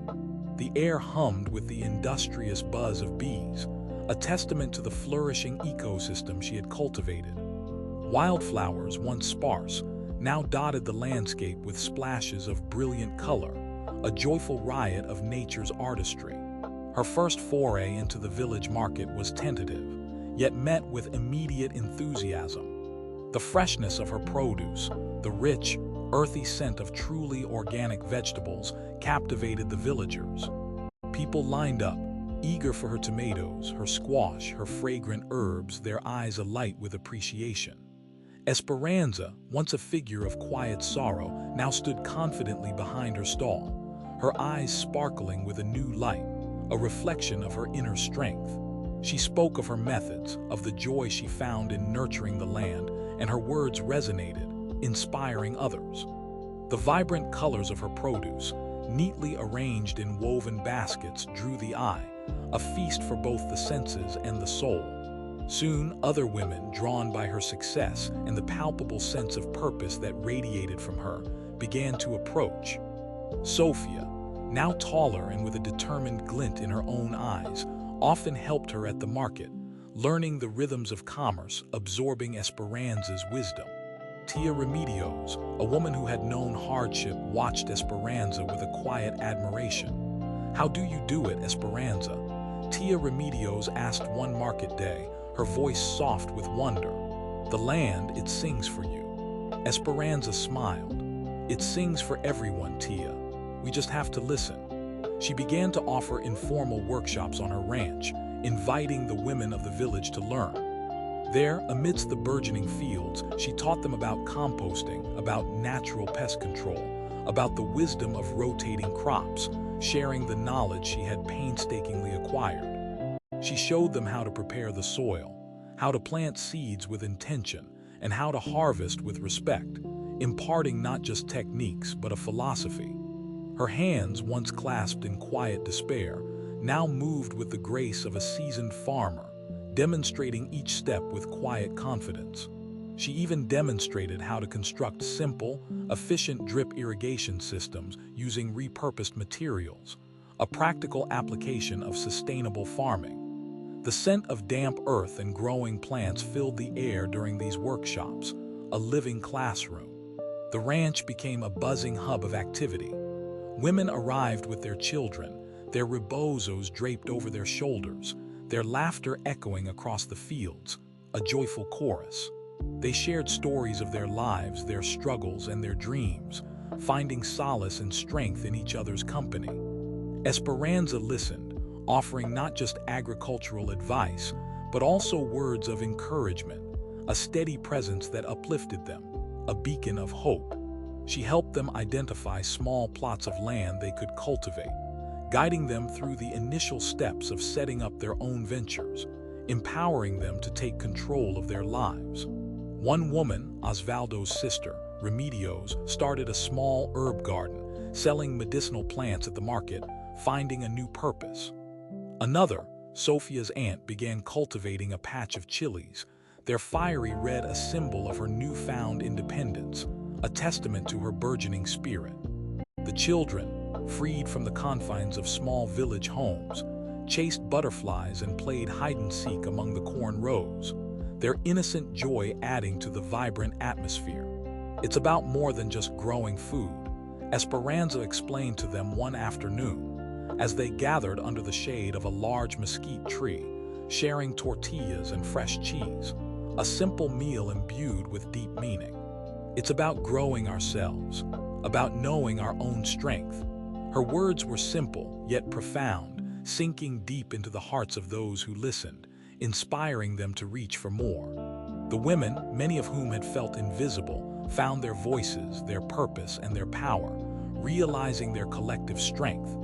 Speaker 1: The air hummed with the industrious buzz of bees, a testament to the flourishing ecosystem she had cultivated. Wildflowers, once sparse, now dotted the landscape with splashes of brilliant color, a joyful riot of nature's artistry. Her first foray into the village market was tentative, yet met with immediate enthusiasm. The freshness of her produce, the rich, earthy scent of truly organic vegetables, captivated the villagers. People lined up, eager for her tomatoes, her squash, her fragrant herbs, their eyes alight with appreciation. Esperanza, once a figure of quiet sorrow, now stood confidently behind her stall, her eyes sparkling with a new light, a reflection of her inner strength. She spoke of her methods, of the joy she found in nurturing the land, and her words resonated, inspiring others. The vibrant colors of her produce, neatly arranged in woven baskets, drew the eye, a feast for both the senses and the soul. Soon, other women, drawn by her success and the palpable sense of purpose that radiated from her, began to approach. Sophia, now taller and with a determined glint in her own eyes, often helped her at the market, learning the rhythms of commerce, absorbing Esperanza's wisdom. Tia Remedios, a woman who had known hardship, watched Esperanza with a quiet admiration. "How do you do it, Esperanza?" Tia Remedios asked one market day, her voice soft with wonder. "The land, it sings for you." Esperanza smiled. "It sings for everyone, Tia. We just have to listen." She began to offer informal workshops on her ranch, inviting the women of the village to learn. There, amidst the burgeoning fields, she taught them about composting, about natural pest control, about the wisdom of rotating crops, sharing the knowledge she had painstakingly acquired. She showed them how to prepare the soil, how to plant seeds with intention, and how to harvest with respect, imparting not just techniques but a philosophy. Her hands, once clasped in quiet despair, now moved with the grace of a seasoned farmer, demonstrating each step with quiet confidence. She even demonstrated how to construct simple, efficient drip irrigation systems using repurposed materials, a practical application of sustainable farming. The scent of damp earth and growing plants filled the air during these workshops, a living classroom. The ranch became a buzzing hub of activity. Women arrived with their children, their rebozos draped over their shoulders, their laughter echoing across the fields, a joyful chorus. They shared stories of their lives, their struggles, and their dreams, finding solace and strength in each other's company. Esperanza listened, offering not just agricultural advice, but also words of encouragement, a steady presence that uplifted them, a beacon of hope. She helped them identify small plots of land they could cultivate, guiding them through the initial steps of setting up their own ventures, empowering them to take control of their lives. One woman, Osvaldo's sister, Remedios, started a small herb garden, selling medicinal plants at the market, finding a new purpose. Another, Sophia's aunt, began cultivating a patch of chilies, their fiery red a symbol of her newfound independence, a testament to her burgeoning spirit. The children, freed from the confines of small village homes, chased butterflies and played hide-and-seek among the corn rows, their innocent joy adding to the vibrant atmosphere. "It's about more than just growing food," Esperanza explained to them one afternoon. as they gathered under the shade of a large mesquite tree, sharing tortillas and fresh cheese, a simple meal imbued with deep meaning. It's about growing ourselves, about knowing our own strength. Her words were simple, yet profound, sinking deep into the hearts of those who listened, inspiring them to reach for more. The women, many of whom had felt invisible, found their voices, their purpose, and their power, realizing their collective strength.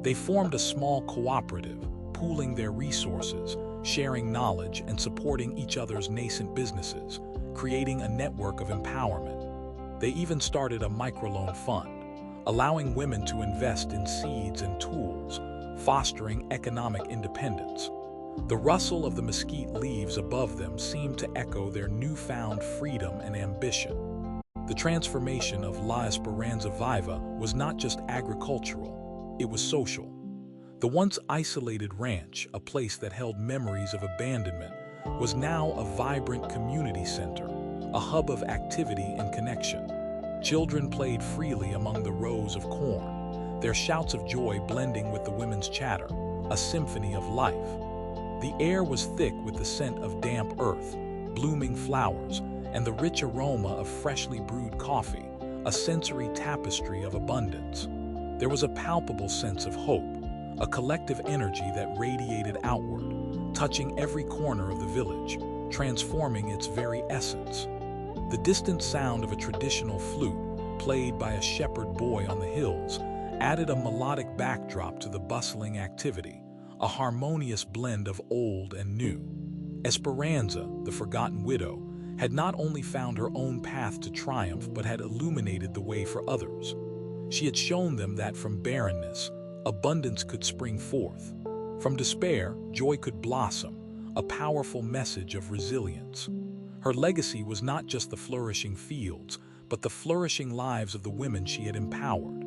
Speaker 1: They formed a small cooperative, pooling their resources, sharing knowledge, and supporting each other's nascent businesses, creating a network of empowerment. They even started a microloan fund, allowing women to invest in seeds and tools, fostering economic independence. The rustle of the mesquite leaves above them seemed to echo their newfound freedom and ambition. The transformation of La Esperanza Viva was not just agricultural, it was social. The once isolated ranch, a place that held memories of abandonment, was now a vibrant community center, a hub of activity and connection. Children played freely among the rows of corn, their shouts of joy blending with the women's chatter, a symphony of life. The air was thick with the scent of damp earth, blooming flowers, and the rich aroma of freshly brewed coffee, a sensory tapestry of abundance. There was a palpable sense of hope, a collective energy that radiated outward, touching every corner of the village, transforming its very essence. The distant sound of a traditional flute, played by a shepherd boy on the hills, added a melodic backdrop to the bustling activity, a harmonious blend of old and new. Esperanza, the forgotten widow, had not only found her own path to triumph but had illuminated the way for others. She had shown them that from barrenness, abundance could spring forth. From despair, joy could blossom, a powerful message of resilience. Her legacy was not just the flourishing fields, but the flourishing lives of the women she had empowered.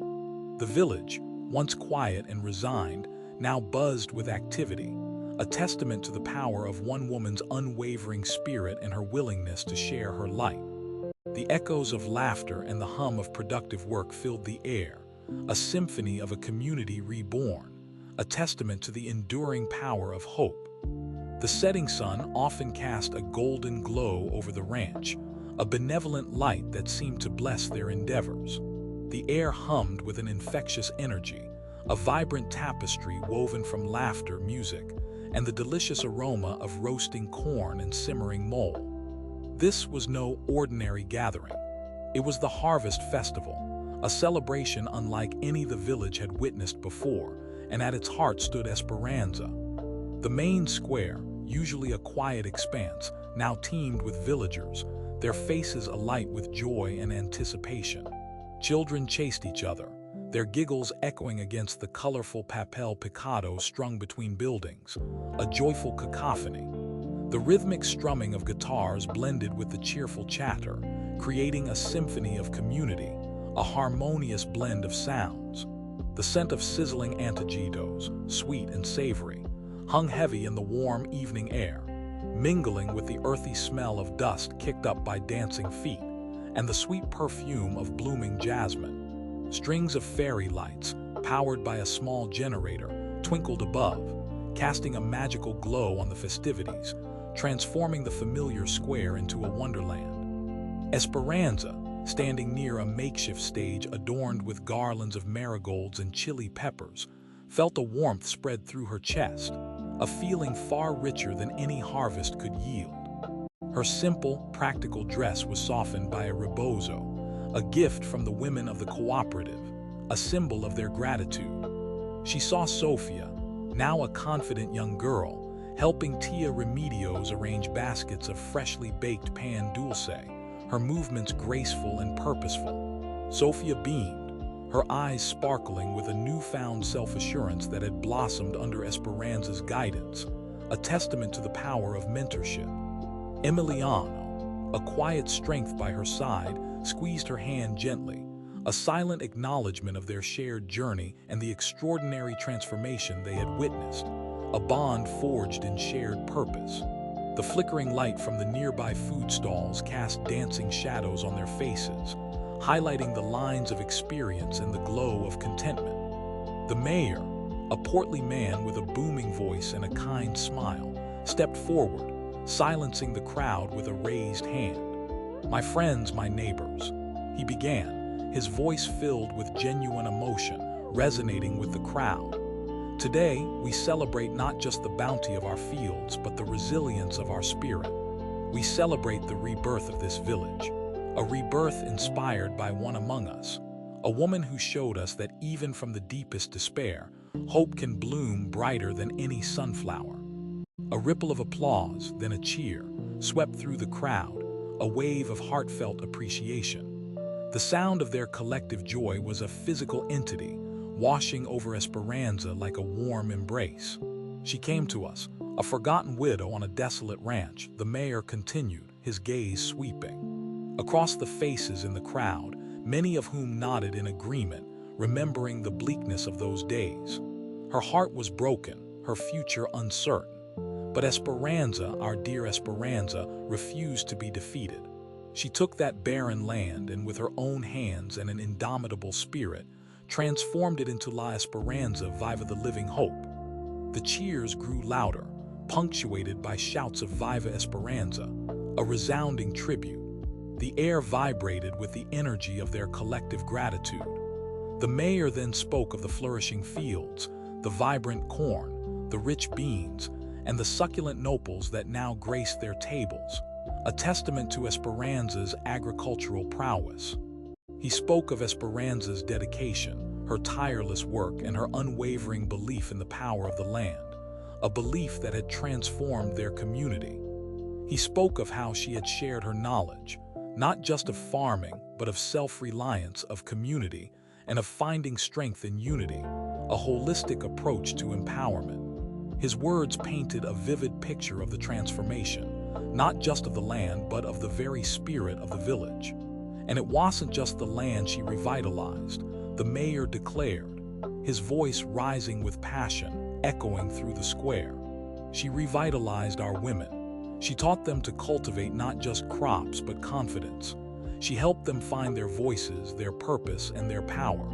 Speaker 1: The village, once quiet and resigned, now buzzed with activity, a testament to the power of one woman's unwavering spirit and her willingness to share her light. The echoes of laughter and the hum of productive work filled the air, a symphony of a community reborn, a testament to the enduring power of hope. The setting sun often cast a golden glow over the ranch, a benevolent light that seemed to bless their endeavors. The air hummed with an infectious energy, a vibrant tapestry woven from laughter, music, and the delicious aroma of roasting corn and simmering mole. This was no ordinary gathering. It was the Harvest Festival, a celebration unlike any the village had witnessed before, and at its heart stood Esperanza. The main square, usually a quiet expanse, now teemed with villagers, their faces alight with joy and anticipation. Children chased each other, their giggles echoing against the colorful papel picado strung between buildings, a joyful cacophony. The rhythmic strumming of guitars blended with the cheerful chatter, creating a symphony of community, a harmonious blend of sounds. The scent of sizzling antojitos, sweet and savory, hung heavy in the warm evening air, mingling with the earthy smell of dust kicked up by dancing feet, and the sweet perfume of blooming jasmine. Strings of fairy lights, powered by a small generator, twinkled above, casting a magical glow on the festivities, transforming the familiar square into a wonderland. Esperanza, standing near a makeshift stage adorned with garlands of marigolds and chili peppers, felt a warmth spread through her chest, a feeling far richer than any harvest could yield. Her simple, practical dress was softened by a rebozo, a gift from the women of the cooperative, a symbol of their gratitude. She saw Sofia, now a confident young girl, helping Tia Remedios arrange baskets of freshly baked pan dulce, her movements graceful and purposeful. Sofia beamed, her eyes sparkling with a newfound self-assurance that had blossomed under Esperanza's guidance, a testament to the power of mentorship. Emiliano, a quiet strength by her side, squeezed her hand gently, a silent acknowledgement of their shared journey and the extraordinary transformation they had witnessed, a bond forged in shared purpose. The flickering light from the nearby food stalls cast dancing shadows on their faces, highlighting the lines of experience and the glow of contentment. The mayor, A portly man with a booming voice and a kind smile stepped forward, silencing the crowd with a raised hand. "My friends, my neighbors," he began, his voice filled with genuine emotion, resonating with the crowd. "Today, we celebrate not just the bounty of our fields, but the resilience of our spirit. We celebrate the rebirth of this village, a rebirth inspired by one among us, a woman who showed us that even from the deepest despair, hope can bloom brighter than any sunflower." A ripple of applause, then a cheer, swept through the crowd, a wave of heartfelt appreciation. The sound of their collective joy was a physical entity, washing over Esperanza like a warm embrace. "She came to us, a forgotten widow on a desolate ranch," the mayor continued, his gaze sweeping across the faces in the crowd, many of whom nodded in agreement, remembering the bleakness of those days. Her heart was broken, her future uncertain. But Esperanza, our dear Esperanza, refused to be defeated. She took that barren land and with her own hands and an indomitable spirit, transformed it into La Esperanza Viva the Living Hope. The cheers grew louder, punctuated by shouts of Viva Esperanza, a resounding tribute. The air vibrated with the energy of their collective gratitude. The mayor then spoke of the flourishing fields, the vibrant corn, the rich beans, and the succulent nopals that now graced their tables, a testament to Esperanza's agricultural prowess. He spoke of Esperanza's dedication, her tireless work, and her unwavering belief in the power of the land, a belief that had transformed their community. He spoke of how she had shared her knowledge, not just of farming, but of self-reliance, of community, and of finding strength in unity, a holistic approach to empowerment. His words painted a vivid picture of the transformation, not just of the land, but of the very spirit of the village. And it wasn't just the land she revitalized, the mayor declared, his voice rising with passion, echoing through the square. She revitalized our women. She taught them to cultivate not just crops, but confidence. She helped them find their voices, their purpose, and their power.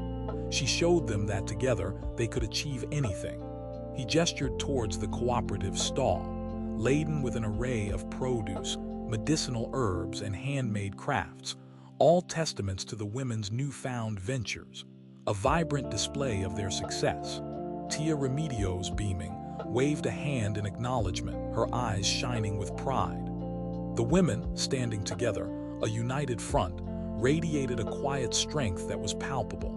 Speaker 1: She showed them that together they could achieve anything. He gestured towards the cooperative stall, laden with an array of produce, medicinal herbs, and handmade crafts, all testaments to the women's newfound ventures, a vibrant display of their success. Tia Remedios, beaming, waved a hand in acknowledgement, her eyes shining with pride. The women, standing together, a united front, radiated a quiet strength that was palpable.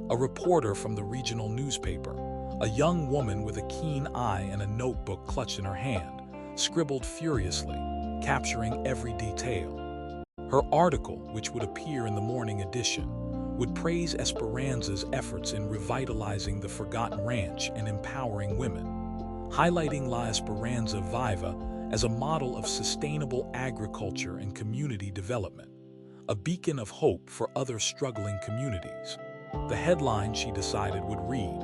Speaker 1: A reporter from the regional newspaper, a young woman with a keen eye and a notebook clutched in her hand, scribbled furiously, capturing every detail. Her article, which would appear in the morning edition, would praise Esperanza's efforts in revitalizing the forgotten ranch and empowering women, highlighting La Esperanza Viva as a model of sustainable agriculture and community development, a beacon of hope for other struggling communities. The headline, she decided, would read,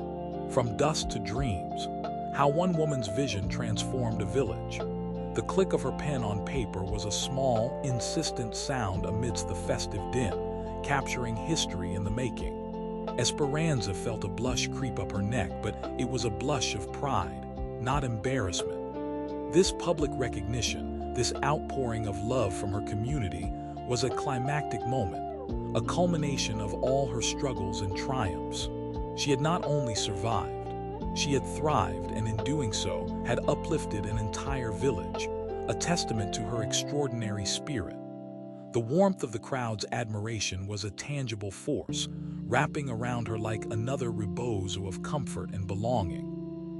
Speaker 1: "From Dust to Dreams, How One Woman's Vision Transformed a Village." The click of her pen on paper was a small, insistent sound amidst the festive din, capturing history in the making. Esperanza felt a blush creep up her neck, but it was a blush of pride, not embarrassment. This public recognition, this outpouring of love from her community, was a climactic moment, a culmination of all her struggles and triumphs. She had not only survived, she had thrived, and in doing so, had uplifted an entire village, a testament to her extraordinary spirit. The warmth of the crowd's admiration was a tangible force, wrapping around her like another rebozo of comfort and belonging.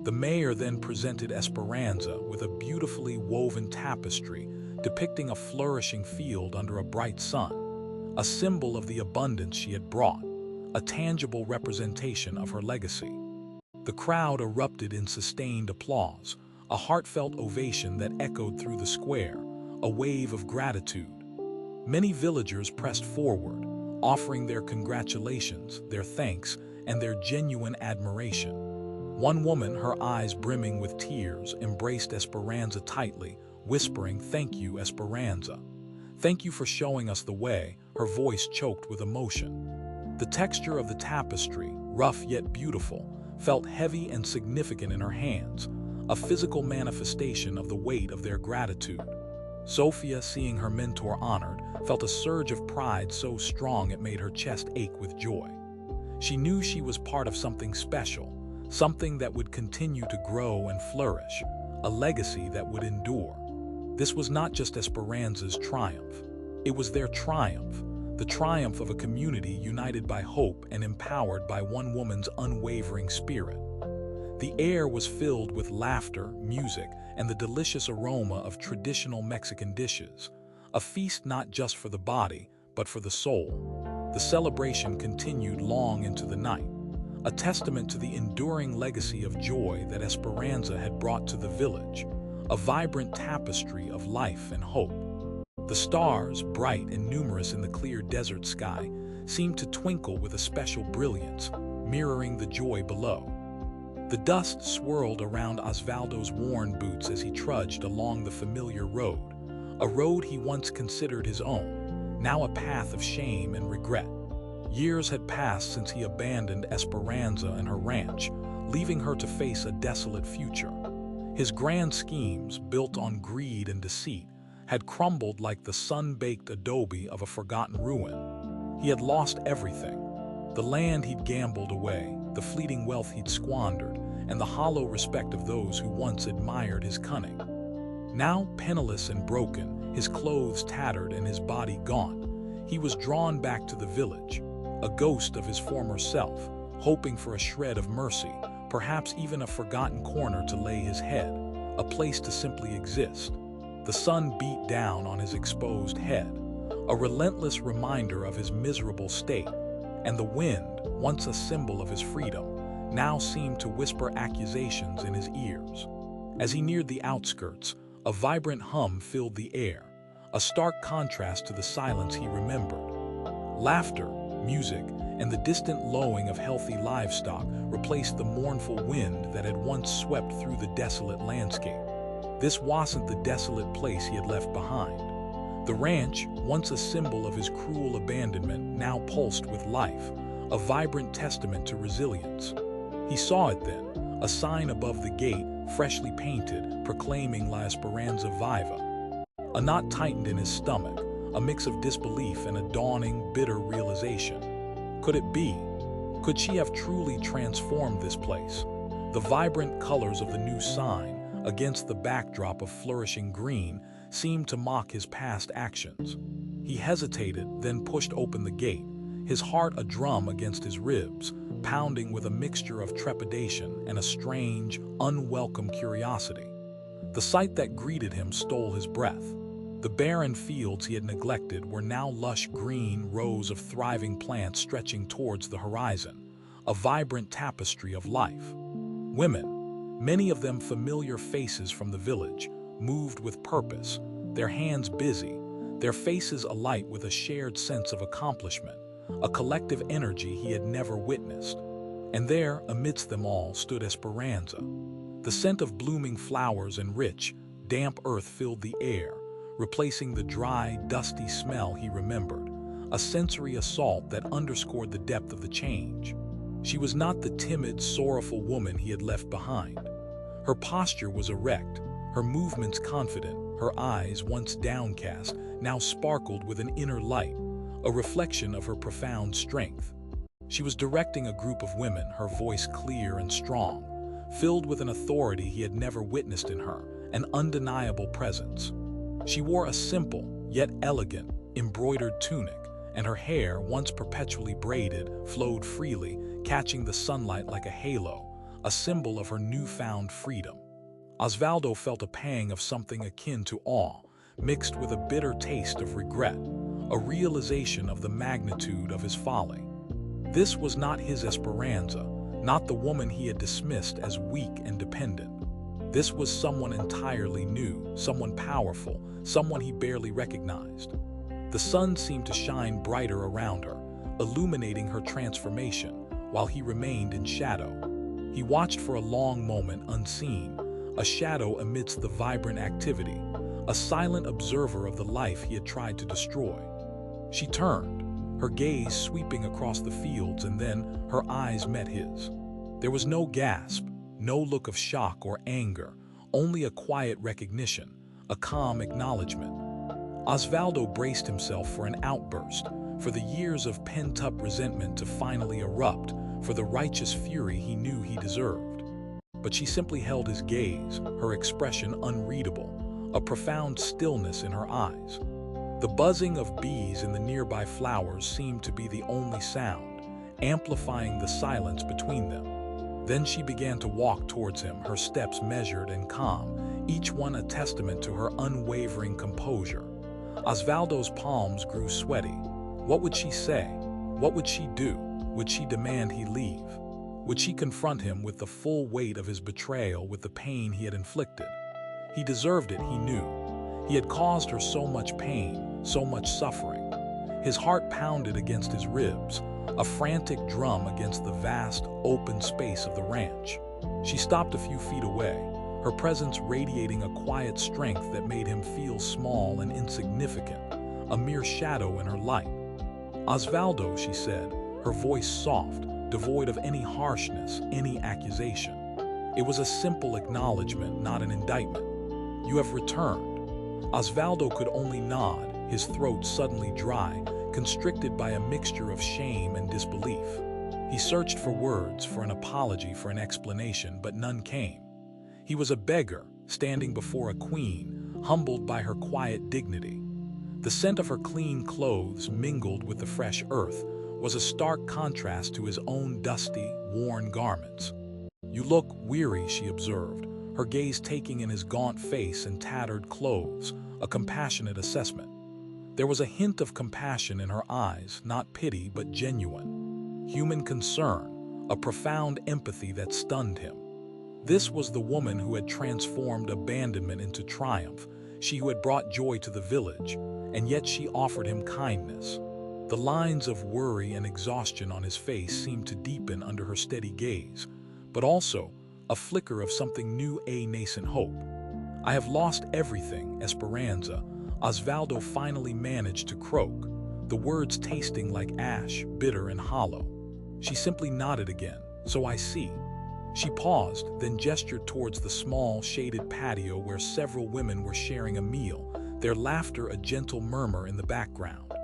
Speaker 1: The mayor then presented Esperanza with a beautifully woven tapestry depicting a flourishing field under a bright sun, a symbol of the abundance she had brought, a tangible representation of her legacy. The crowd erupted in sustained applause, a heartfelt ovation that echoed through the square, a wave of gratitude. Many villagers pressed forward, offering their congratulations, their thanks, and their genuine admiration. One woman, her eyes brimming with tears, embraced Esperanza tightly, whispering, "Thank you, Esperanza. Thank you for showing us the way," her voice choked with emotion. The texture of the tapestry, rough yet beautiful, felt heavy and significant in her hands, a physical manifestation of the weight of their gratitude. Sophia, seeing her mentor honored, felt a surge of pride so strong it made her chest ache with joy. She knew she was part of something special, something that would continue to grow and flourish, a legacy that would endure. This was not just Esperanza's triumph. It was their triumph, the triumph of a community united by hope and empowered by one woman's unwavering spirit. The air was filled with laughter, music, and the delicious aroma of traditional Mexican dishes, a feast not just for the body, but for the soul. The celebration continued long into the night, a testament to the enduring legacy of joy that Esperanza had brought to the village, a vibrant tapestry of life and hope. The stars, bright and numerous in the clear desert sky, seemed to twinkle with a special brilliance, mirroring the joy below. The dust swirled around Osvaldo's worn boots as he trudged along the familiar road, a road he once considered his own, now a path of shame and regret. Years had passed since he abandoned Esperanza and her ranch, leaving her to face a desolate future. His grand schemes, built on greed and deceit, had crumbled like the sun-baked adobe of a forgotten ruin. He had lost everything: the land he'd gambled away, the fleeting wealth he'd squandered, and the hollow respect of those who once admired his cunning. Now penniless and broken, his clothes tattered and his body gaunt, he was drawn back to the village, a ghost of his former self, hoping for a shred of mercy, perhaps even a forgotten corner to lay his head, a place to simply exist. The sun beat down on his exposed head, a relentless reminder of his miserable state, and the wind, once a symbol of his freedom, now seemed to whisper accusations in his ears. As he neared the outskirts, a vibrant hum filled the air, a stark contrast to the silence he remembered. Laughter, music, and the distant lowing of healthy livestock replaced the mournful wind that had once swept through the desolate landscape. This wasn't the desolate place he had left behind. The ranch, once a symbol of his cruel abandonment, now pulsed with life, a vibrant testament to resilience. He saw it then, a sign above the gate, freshly painted, proclaiming La Esperanza Viva. A knot tightened in his stomach, a mix of disbelief and a dawning, bitter realization. Could it be? Could she have truly transformed this place? The vibrant colors of the new sign, against the backdrop of flourishing green, seemed to mock his past actions. He hesitated, then pushed open the gate, his heart a drum against his ribs, pounding with a mixture of trepidation and a strange, unwelcome curiosity. The sight that greeted him stole his breath. The barren fields he had neglected were now lush green rows of thriving plants stretching towards the horizon, a vibrant tapestry of life. Women, many of them familiar faces from the village, moved with purpose, their hands busy, their faces alight with a shared sense of accomplishment, a collective energy he had never witnessed. And there, amidst them all, stood Esperanza. The scent of blooming flowers and rich, damp earth filled the air, replacing the dry, dusty smell he remembered, a sensory assault that underscored the depth of the change. She was not the timid, sorrowful woman he had left behind. Her posture was erect, her movements confident, her eyes, once downcast, now sparkled with an inner light, a reflection of her profound strength. She was directing a group of women, her voice clear and strong, filled with an authority he had never witnessed in her, an undeniable presence. She wore a simple, yet elegant, embroidered tunic, and her hair, once perpetually braided, flowed freely, catching the sunlight like a halo, a symbol of her newfound freedom. Osvaldo felt a pang of something akin to awe, mixed with a bitter taste of regret, a realization of the magnitude of his folly. This was not his Esperanza, not the woman he had dismissed as weak and dependent. This was someone entirely new, someone powerful, someone he barely recognized. The sun seemed to shine brighter around her, illuminating her transformation, while he remained in shadow. He watched for a long moment unseen, a shadow amidst the vibrant activity, a silent observer of the life he had tried to destroy. She turned, her gaze sweeping across the fields, and then her eyes met his. There was no gasp, no look of shock or anger, only a quiet recognition, a calm acknowledgement. Osvaldo braced himself for an outburst, for the years of pent-up resentment to finally erupt, for the righteous fury he knew he deserved. But she simply held his gaze, her expression unreadable, a profound stillness in her eyes. The buzzing of bees in the nearby flowers seemed to be the only sound, amplifying the silence between them. Then she began to walk towards him, her steps measured and calm, each one a testament to her unwavering composure. Osvaldo's palms grew sweaty. What would she say? What would she do? Would she demand he leave? Would she confront him with the full weight of his betrayal, with the pain he had inflicted? He deserved it, he knew. He had caused her so much pain, so much suffering. His heart pounded against his ribs, a frantic drum against the vast, open space of the ranch. She stopped a few feet away, her presence radiating a quiet strength that made him feel small and insignificant, a mere shadow in her light. "Osvaldo," she said, her voice soft, devoid of any harshness, any accusation. It was a simple acknowledgement, not an indictment. "You have returned." Osvaldo could only nod, his throat suddenly dry, constricted by a mixture of shame and disbelief. He searched for words, for an apology, for an explanation, but none came. He was a beggar, standing before a queen, humbled by her quiet dignity. The scent of her clean clothes, mingled with the fresh earth, was a stark contrast to his own dusty, worn garments. "You look weary," she observed, her gaze taking in his gaunt face and tattered clothes, a compassionate assessment. There was a hint of compassion in her eyes, not pity but genuine. Human concern, a profound empathy that stunned him. This was the woman who had transformed abandonment into triumph, she who had brought joy to the village, and yet she offered him kindness. The lines of worry and exhaustion on his face seemed to deepen under her steady gaze, but also a flicker of something new, a nascent hope. "I have lost everything, Esperanza," Osvaldo finally managed to croak, the words tasting like ash, bitter and hollow. She simply nodded again. "So I see." She paused, then gestured towards the small, shaded patio where several women were sharing a meal, their laughter a gentle murmur in the background.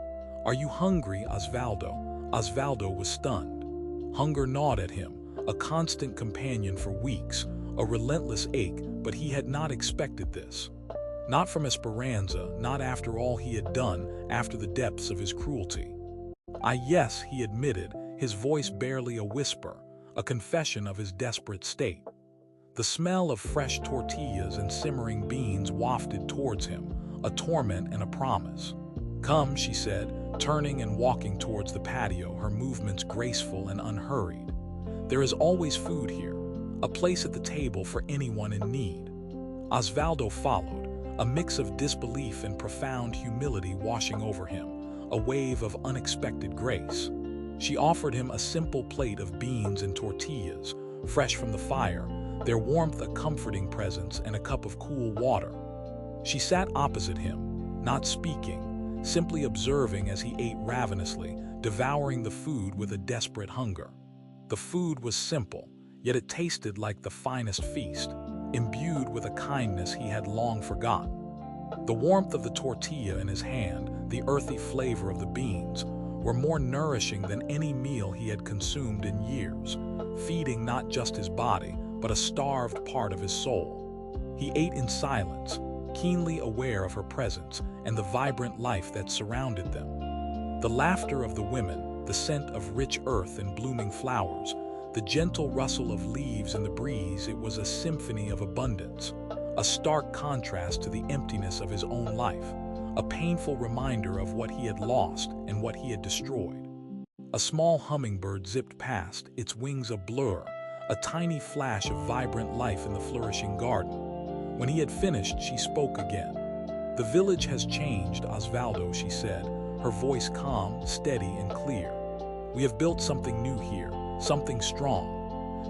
Speaker 1: "Are you hungry, Osvaldo?" Osvaldo was stunned. Hunger gnawed at him, a constant companion for weeks, a relentless ache, but he had not expected this. Not from Esperanza, not after all he had done, after the depths of his cruelty. Yes," he admitted, his voice barely a whisper, a confession of his desperate state. The smell of fresh tortillas and simmering beans wafted towards him, a torment and a promise. "Come," she said, turning and walking towards the patio, her movements graceful and unhurried. "There is always food here, a place at the table for anyone in need." Osvaldo followed, a mix of disbelief and profound humility washing over him, a wave of unexpected grace. She offered him a simple plate of beans and tortillas, fresh from the fire, their warmth a comforting presence, and a cup of cool water. She sat opposite him, not speaking, simply observing as he ate ravenously, devouring the food with a desperate hunger. The food was simple, yet it tasted like the finest feast, imbued with a kindness he had long forgotten. The warmth of the tortilla in his hand, the earthy flavor of the beans, were more nourishing than any meal he had consumed in years, feeding not just his body, but a starved part of his soul. He ate in silence, keenly aware of her presence and the vibrant life that surrounded them. The laughter of the women, the scent of rich earth and blooming flowers, the gentle rustle of leaves in the breeze, it was a symphony of abundance, a stark contrast to the emptiness of his own life, a painful reminder of what he had lost and what he had destroyed. A small hummingbird zipped past, its wings a blur, a tiny flash of vibrant life in the flourishing garden. When he had finished, she spoke again. "The village has changed, Osvaldo," she said, her voice calm, steady, and clear. "We have built something new here, something strong."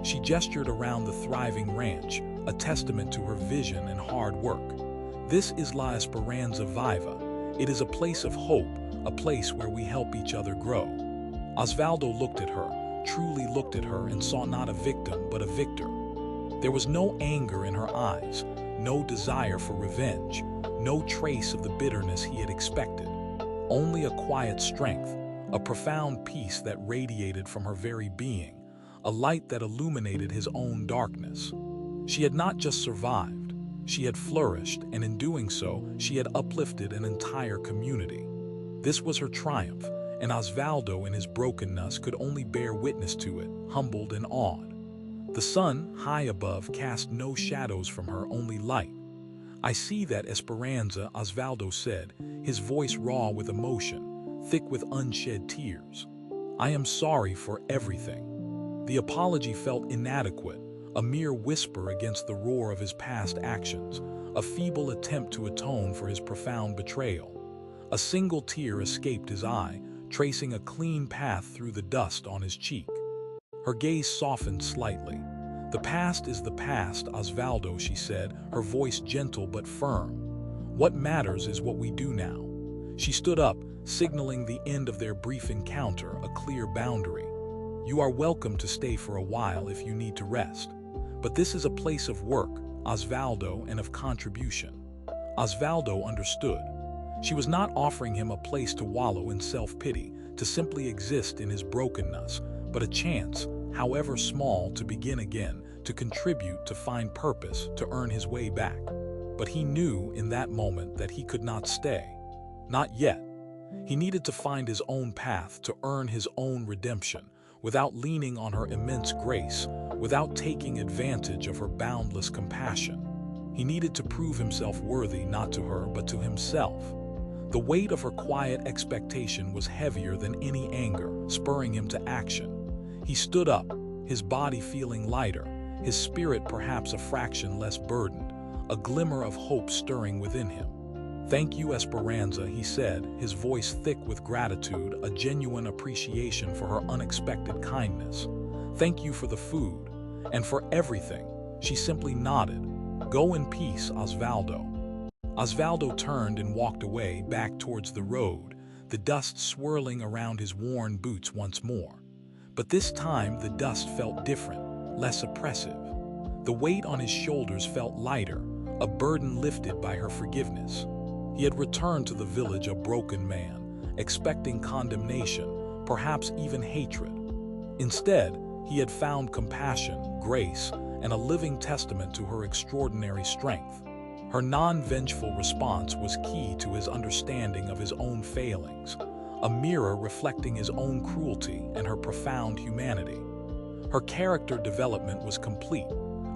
Speaker 1: She gestured around the thriving ranch, a testament to her vision and hard work. "This is La Esperanza Viva. It is a place of hope, a place where we help each other grow." Osvaldo looked at her, truly looked at her and saw not a victim but a victor. There was no anger in her eyes, no desire for revenge, no trace of the bitterness he had expected. Only a quiet strength, a profound peace that radiated from her very being, a light that illuminated his own darkness. She had not just survived, she had flourished, and in doing so, she had uplifted an entire community. This was her triumph, and Osvaldo in his brokenness could only bear witness to it, humbled and awed. The sun, high above, cast no shadows from her, only light. "I see that, Esperanza," Osvaldo said, his voice raw with emotion, thick with unshed tears. "I am sorry for everything." The apology felt inadequate, a mere whisper against the roar of his past actions, a feeble attempt to atone for his profound betrayal. A single tear escaped his eye, tracing a clean path through the dust on his cheek. Her gaze softened slightly. "The past is the past, Osvaldo," she said, her voice gentle but firm. "What matters is what we do now." She stood up, signaling the end of their brief encounter, a clear boundary. "You are welcome to stay for a while if you need to rest. But this is a place of work, Osvaldo, and of contribution." Osvaldo understood. She was not offering him a place to wallow in self-pity, to simply exist in his brokenness, but a chance, however small, to begin again, to contribute, to find purpose, to earn his way back. But he knew in that moment that he could not stay. Not yet. He needed to find his own path, to earn his own redemption, without leaning on her immense grace, without taking advantage of her boundless compassion. He needed to prove himself worthy not to her but to himself. The weight of her quiet expectation was heavier than any anger, spurring him to action. He stood up, his body feeling lighter, his spirit perhaps a fraction less burdened, a glimmer of hope stirring within him. "Thank you, Esperanza," he said, his voice thick with gratitude, a genuine appreciation for her unexpected kindness. "Thank you for the food, and for everything." She simply nodded. "Go in peace, Osvaldo." Osvaldo turned and walked away, back towards the road, the dust swirling around his worn boots once more. But this time the dust felt different, less oppressive. The weight on his shoulders felt lighter, a burden lifted by her forgiveness. He had returned to the village a broken man, expecting condemnation, perhaps even hatred. Instead, he had found compassion, grace, and a living testament to her extraordinary strength. Her non-vengeful response was key to his understanding of his own failings, a mirror reflecting his own cruelty and her profound humanity. Her character development was complete,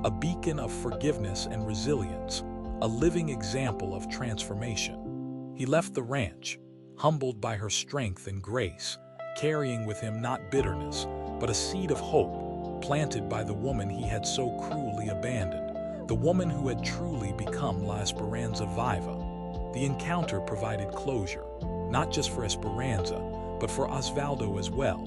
Speaker 1: a beacon of forgiveness and resilience, a living example of transformation. He left the ranch, humbled by her strength and grace, carrying with him not bitterness, but a seed of hope, planted by the woman he had so cruelly abandoned, the woman who had truly become La Esperanza Viva. The encounter provided closure, not just for Esperanza, but for Osvaldo as well,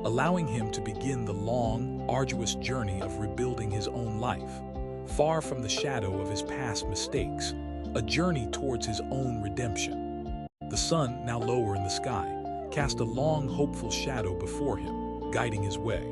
Speaker 1: allowing him to begin the long, arduous journey of rebuilding his own life, far from the shadow of his past mistakes, a journey towards his own redemption. The sun, now lower in the sky, cast a long, hopeful shadow before him, guiding his way.